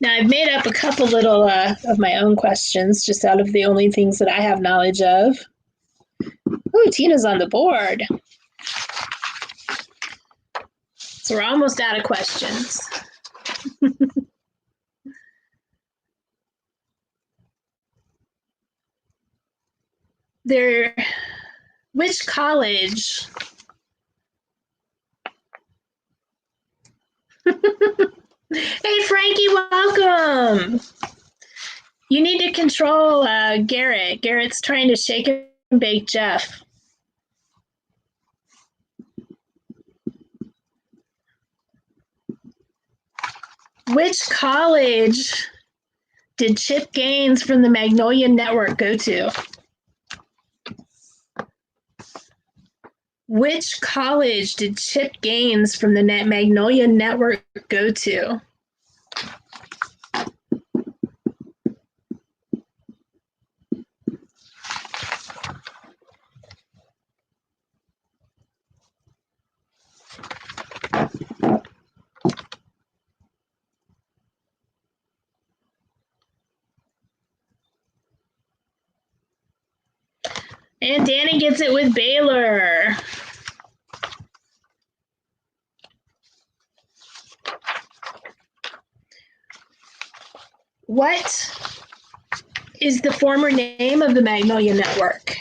Now, I've made up a couple little of my own questions just out of the only things that I have knowledge of. Ooh, Tina's on the board. So we're almost out of questions. Which college? Hey, Frankie, welcome. You need to control Garrett. Garrett's trying to shake and bake Jeff. Which college did Chip Gaines from the Magnolia Network go to? Which college did Chip Gaines from the Magnolia Network go to? And Danny gets it with Baylor. What is the former name of the Magnolia Network?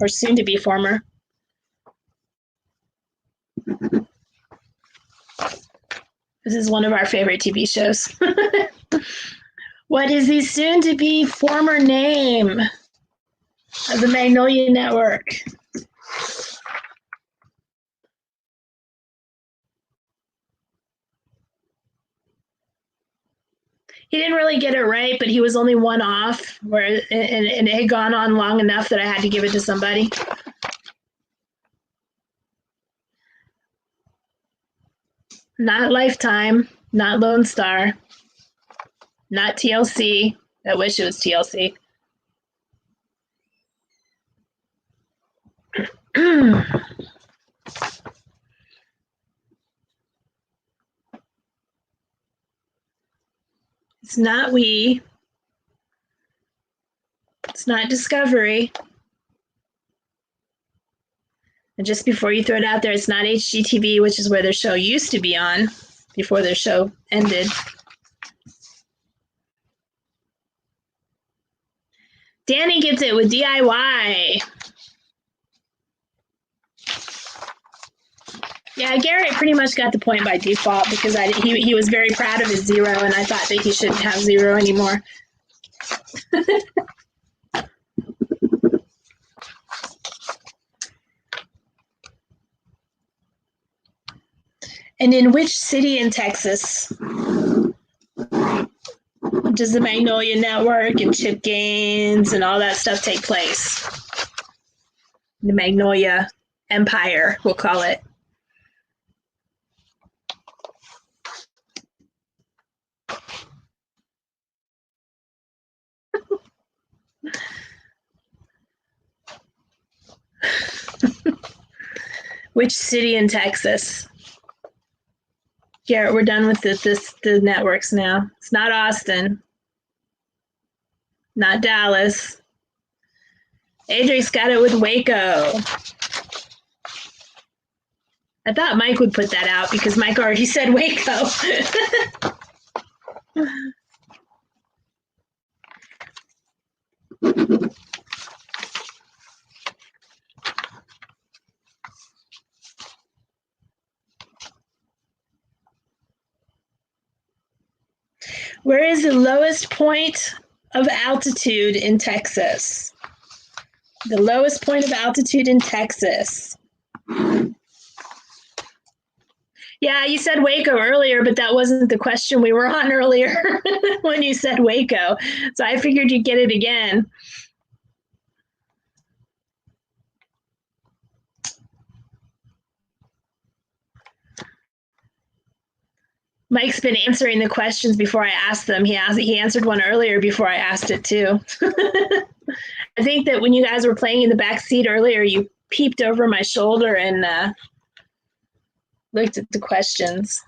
Or soon to be former? This is one of our favorite TV shows. What is the soon to be former name of the Magnolia Network? He didn't really get it right, but he was only one off, and it had gone on long enough that I had to give it to somebody. Not Lifetime, not Lone Star, not TLC. I wish it was TLC. It's not We. It's not Discovery. And just before you throw it out there, it's not HGTV, which is where their show used to be on before their show ended. Danny gets it with DIY. Yeah, Garrett pretty much got the point by default because he was very proud of his 0, and I thought that he shouldn't have 0 anymore. And in which city in Texas does the Magnolia Network and Chip Gaines and all that stuff take place? The Magnolia Empire, we'll call it. Which city in Texas? Garrett, we're done with the networks now. It's not Austin. Not Dallas. Adri's got it with Waco. I thought Mike would put that out because Mike already said Waco. Where is the lowest point of altitude in Texas? The lowest point of altitude in Texas. Yeah, you said Waco earlier, but that wasn't the question we were on earlier when you said Waco. So I figured you'd get it again. Mike's been answering the questions before I asked them. He answered one earlier before I asked it too. I think that when you guys were playing in the back seat earlier, you peeped over my shoulder and looked at the questions.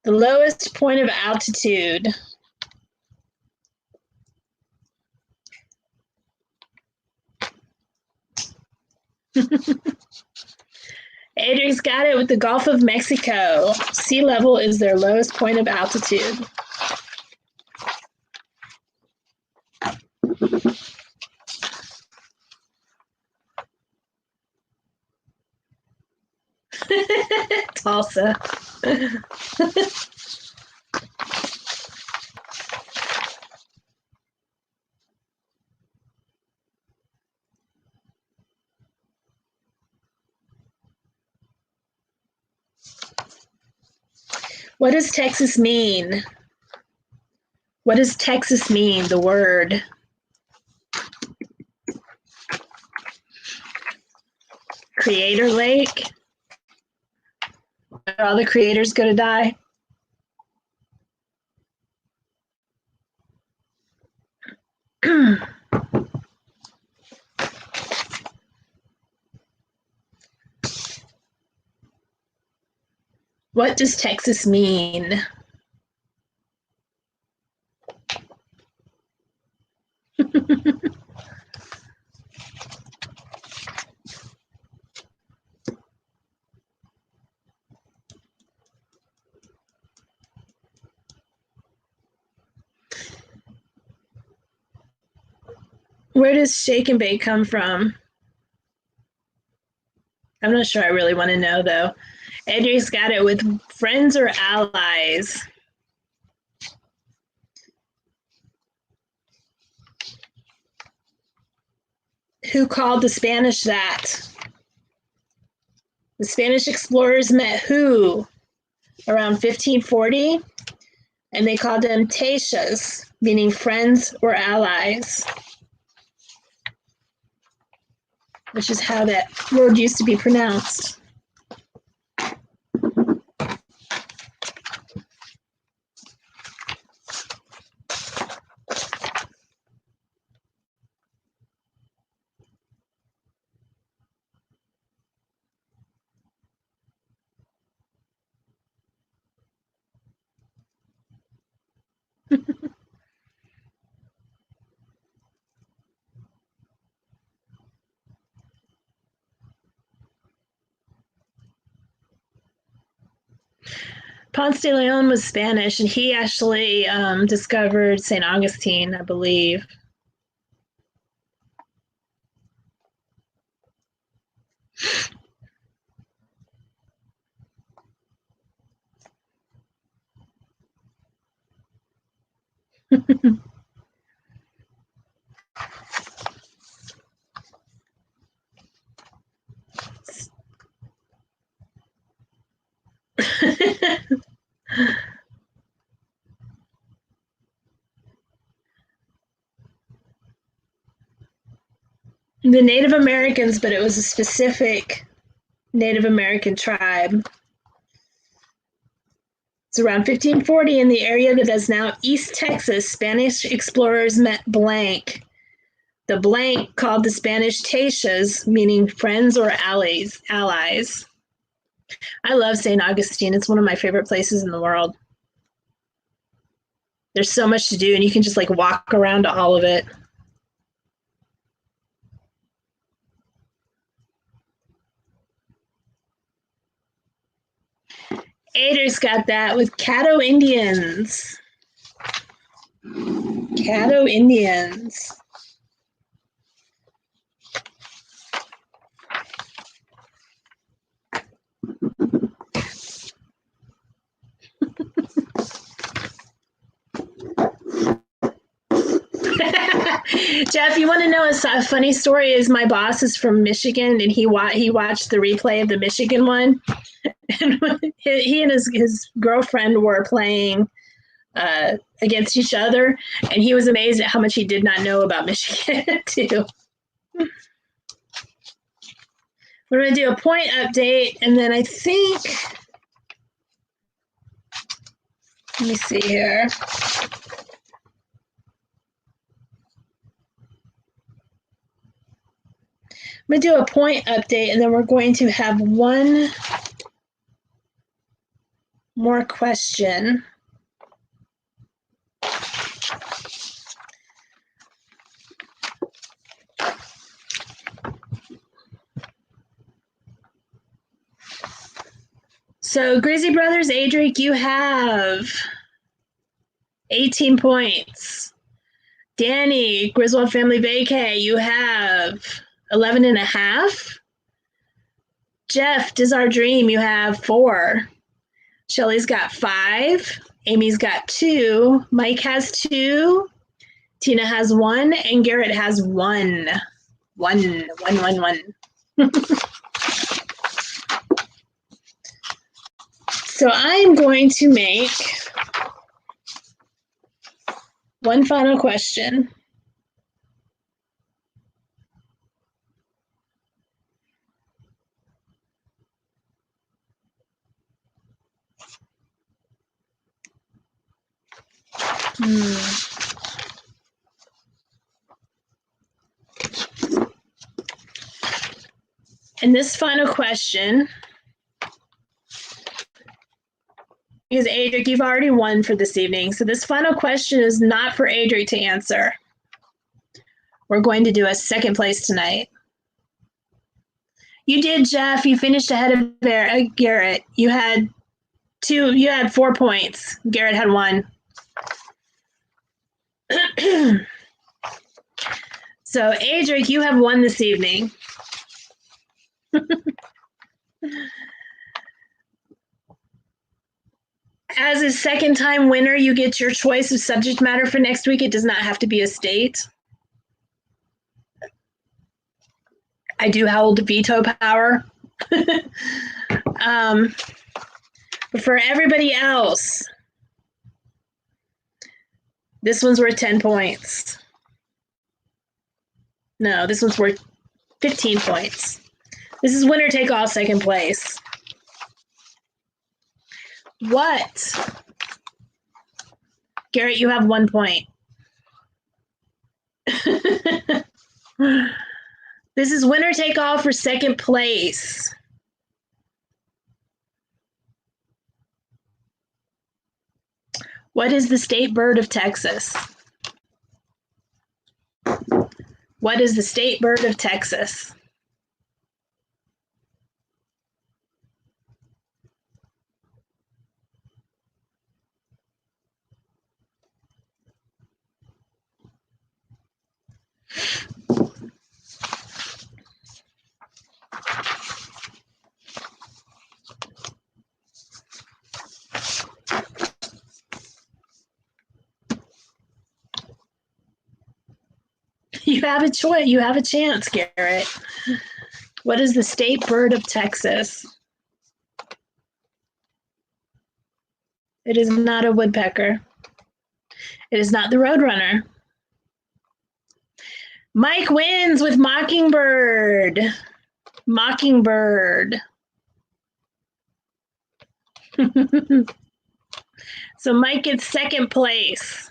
The lowest point of altitude. Adri's got it with the Gulf of Mexico. Sea level is their lowest point of altitude. Tulsa. What does Texas mean? What does Texas mean, the word? Creator Lake? Are all the creators going to die? What does Texas mean? Where does shake and bake come from? I'm not sure I really want to know, though. Adri's got it with friends or allies. Who called the Spanish that? The Spanish explorers met who around 1540? And they called them Taishas, meaning friends or allies, which is how that word used to be pronounced. Ponce de Leon was Spanish, and he actually discovered St. Augustine, I believe. The Native Americans, but it was a specific Native American tribe. It's around 1540 in the area that is now East Texas. Spanish explorers met blank. The blank called the Spanish Taishas, meaning friends or allies. I love St. Augustine. It's one of my favorite places in the world. There's so much to do, and you can just like walk around all of it. Ader's got that with Caddo Indians. Caddo Indians. Jeff, you want to know a funny story? Is my boss is from Michigan, and he watched the replay of the Michigan one, and he and his girlfriend were playing against each other, and he was amazed at how much he did not know about Michigan too. We're going to do a point update, and then I think, let me see here. I'm going to do a point update, and then we're going to have one more question. So, Grizzy Brothers, Adric, you have 18 points. Danny, Griswold Family Vacay, you have 11 and a half. Jeff, Does Our Dream, you have 4. Shelly's got 5. Amy's got 2. Mike has 2. Tina has 1. And Garrett has 1. 1. So I'm going to make one final question. And this final question, because Adric, you've already won for this evening, so this final question is not for Adric to answer. We're going to do a second place tonight. You did, Jeff. You finished ahead of Garrett. You had 4 points. Garrett had 1. So, Adric, you have won this evening. As a second-time winner, you get your choice of subject matter for next week. It does not have to be a state. I do hold veto power. But for everybody else, this one's worth 10 points. No, this one's worth 15 points. This is winner take all, second place. What? Garrett, you have 1 point. This is winner take all for second place. What is the state bird of Texas? What is the state bird of Texas? You have a choice. You have a chance, Garrett. What is the state bird of Texas? It is not a woodpecker. It is not the roadrunner. Mike wins with Mockingbird. Mockingbird. So Mike gets second place.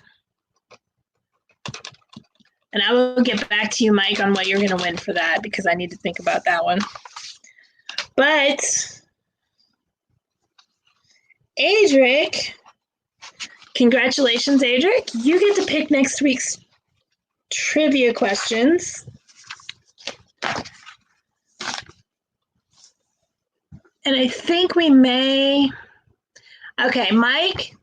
And I will get back to you, Mike, on what you're going to win for that, because I need to think about that one. But Adric, congratulations, Adric. You get to pick next week's trivia questions. And I think we may. Okay, Mike,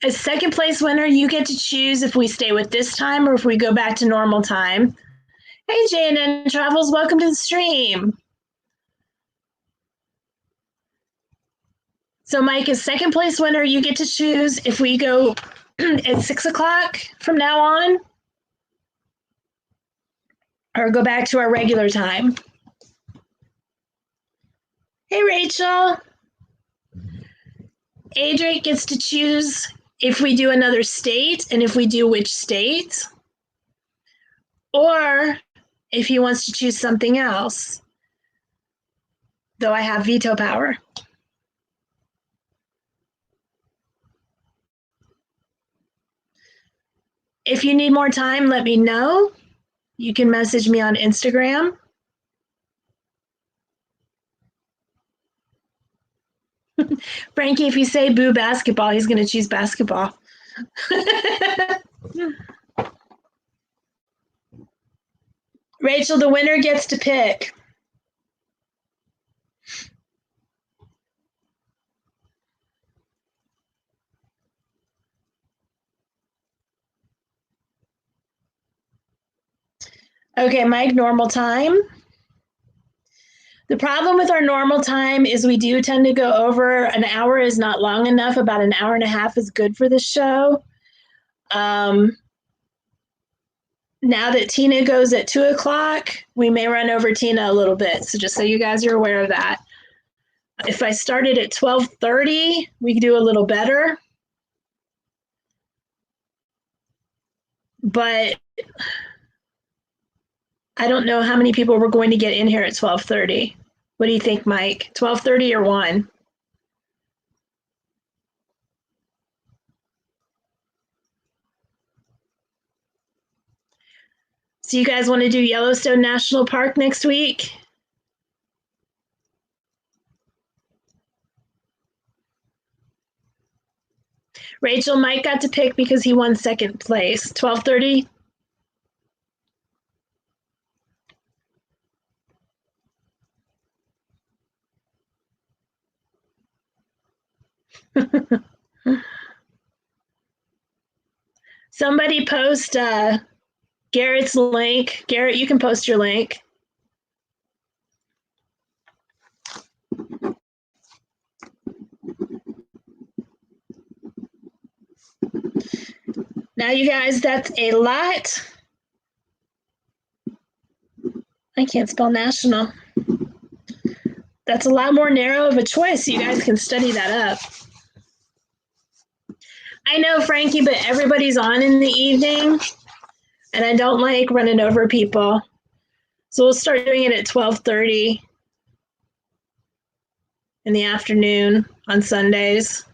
as second place winner, you get to choose if we stay with this time or if we go back to normal time. Hey, JNN Travels, welcome to the stream. So, Mike, as second place winner, you get to choose if we go at 6 o'clock from now on or go back to our regular time. Hey, Rachel. Adric gets to choose if we do another state and if we do which state, or if he wants to choose something else, though I have veto power. If you need more time, let me know. You can message me on Instagram. Frankie, if you say boo basketball, he's going to choose basketball. Rachel, the winner gets to pick. Okay, Mike, normal time. The problem with our normal time is we do tend to go over. An hour is not long enough. About an hour and a half is good for the show. Now that Tina goes at 2 o'clock, we may run over Tina a little bit. So just so you guys are aware of that. If I started at 12:30, we could do a little better. But I don't know how many people we're going to get in here at 12:30. What do you think, Mike? 12:30 or 1? So you guys want to do Yellowstone National Park next week? Rachel, Mike got to pick because he won second place. 12:30? Somebody post Garrett's link. Garrett, you can post your link. Now, you guys, that's a lot. I can't spell national. That's a lot more narrow of a choice. So you guys can study that up. I know, Frankie, but everybody's on in the evening, and I don't like running over people. So we'll start doing it at 12:30 in the afternoon on Sundays.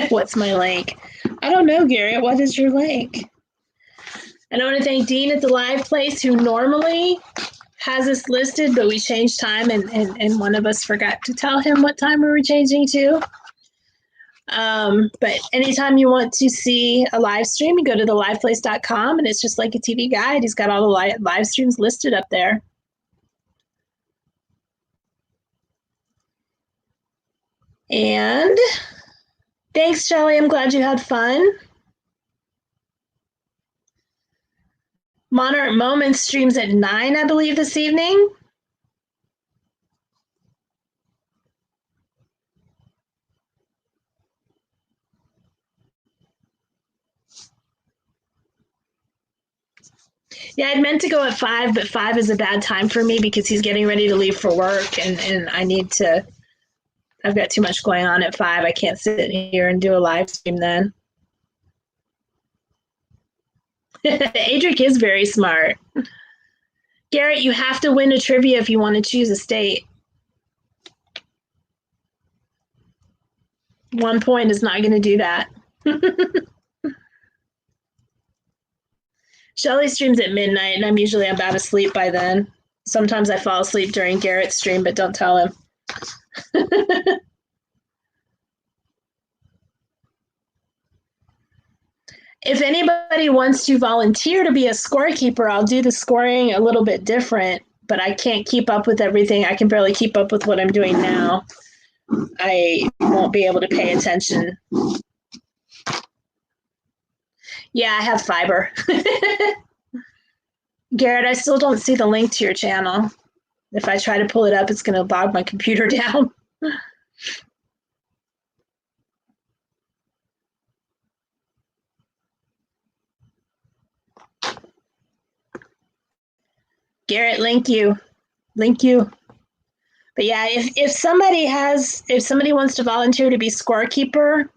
What's my link? I don't know, Garrett. What is your link? And I want to thank Dean at the live place, who normally has us listed, but we changed time, and one of us forgot to tell him what time we were changing to. But anytime you want to see a live stream, you go to theliveplace.com, and it's just like a TV guide. He's got all the live streams listed up there. And thanks, Shelly. I'm glad you had fun. Monarch Moments streams at 9, I believe, this evening. Yeah, I'd meant to go at 5, but 5 is a bad time for me because he's getting ready to leave for work, and I need to, I've got too much going on at 5. I can't sit here and do a live stream then. Adric is very smart. Garrett, you have to win a trivia if you want to choose a state. 1 point is not going to do that. Shelly streams at midnight, and I'm usually about asleep by then. Sometimes I fall asleep during Garrett's stream, but don't tell him. If anybody wants to volunteer to be a scorekeeper, I'll do the scoring a little bit different, but I can't keep up with everything. I can barely keep up with what I'm doing now. I won't be able to pay attention. Yeah, I have fiber. Garrett, I still don't see the link to your channel. If I try to pull it up, it's going to bog my computer down. Garrett, link you. But yeah, if somebody wants to volunteer to be scorekeeper,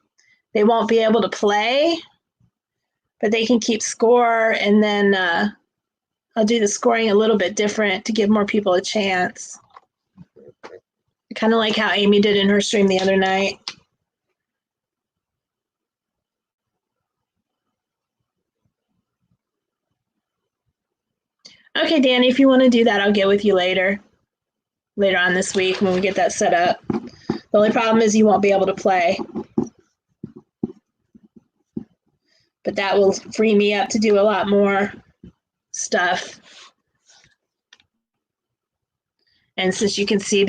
they won't be able to play, but they can keep score, and then I'll do the scoring a little bit different to give more people a chance. Kind of like how Amy did in her stream the other night. Okay, Danny, if you want to do that, I'll get with you later on this week when we get that set up. The only problem is you won't be able to play. But that will free me up to do a lot more stuff. And since you can see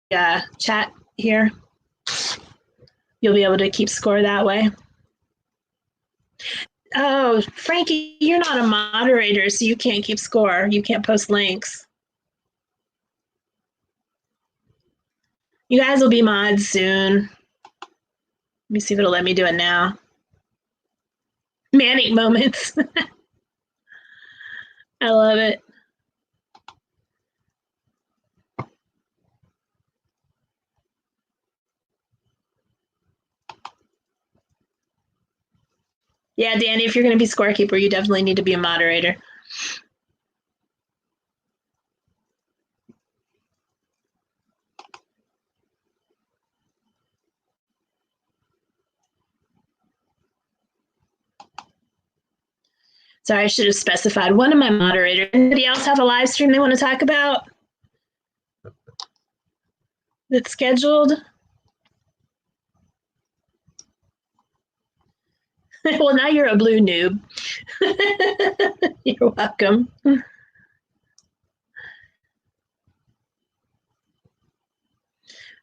the chat here, you'll be able to keep score that way. Oh, Frankie, you're not a moderator, so you can't keep score. You can't post links. You guys will be mods soon. Let me see if it'll let me do it now. Manic moments. I love it. Yeah, Danny, if you're going to be scorekeeper, you definitely need to be a moderator. Sorry, I should have specified one of my moderators. Anybody else have a live stream they want to talk about that's scheduled? Well, now you're a blue noob. You're welcome.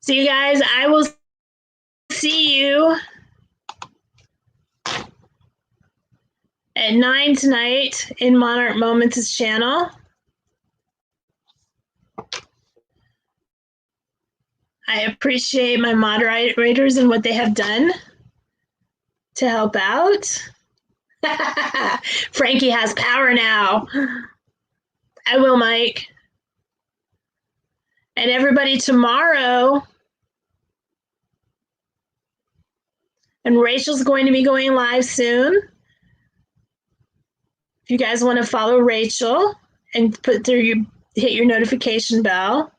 So you guys, I will see you at 9 tonight in Monarch Moments' channel. I appreciate my moderators and what they have done to help out. Frankie has power now. I will, Mike. And everybody tomorrow, and Rachel's going to be going live soon. If you guys want to follow Rachel and hit your notification bell.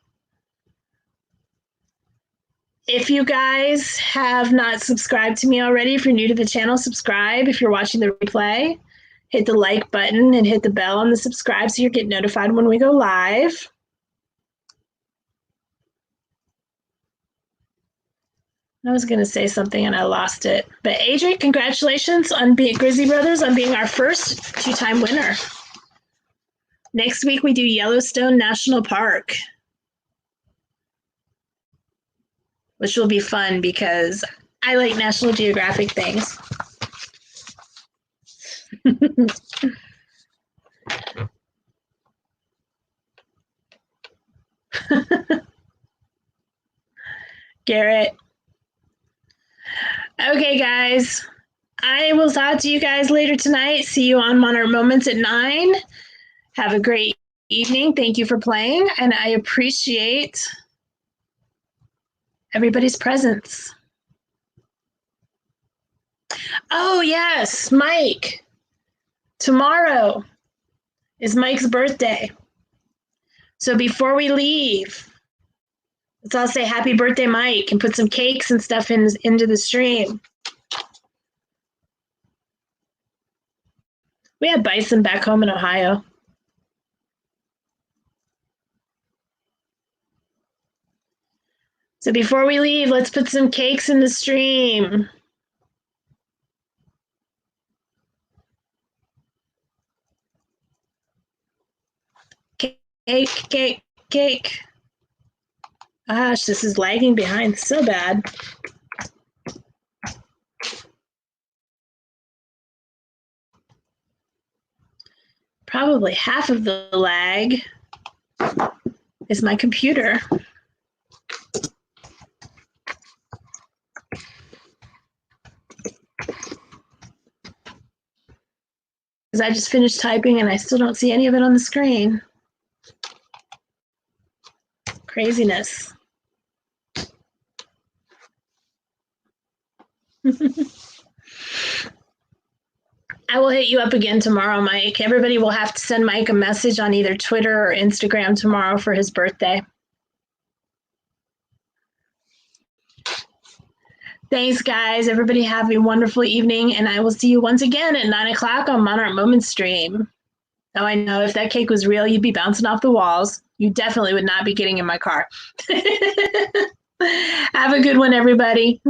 If you guys have not subscribed to me already, if you're new to the channel, subscribe. If you're watching the replay, hit the like button and hit the bell on the subscribe so you get notified when we go live. I was going to say something and I lost it. But Adrian, congratulations on being Grizzly Brothers on being our first 2-time winner. Next week we do Yellowstone National Park, which will be fun because I like National Geographic things. Garrett. Okay, guys. I will talk to you guys later tonight. See you on Monarch Moments at 9. Have a great evening. Thank you for playing, and I appreciate everybody's presence. Oh, yes, Mike. Tomorrow is Mike's birthday. So before we leave, let's all say happy birthday, Mike, and put some cakes and stuff into the stream. We have bison back home in Ohio. So before we leave, let's put some cakes in the stream. Cake, cake, cake. Gosh, this is lagging behind so bad. Probably half of the lag is my computer. Because I just finished typing and I still don't see any of it on the screen. Craziness. I will hit you up again tomorrow, Mike. Everybody will have to send Mike a message on either Twitter or Instagram tomorrow for his birthday. Thanks, guys. Everybody have a wonderful evening, and I will see you once again at 9 o'clock on Monarch Moments stream. Oh, I know. If that cake was real, you'd be bouncing off the walls. You definitely would not be getting in my car. Have a good one, everybody.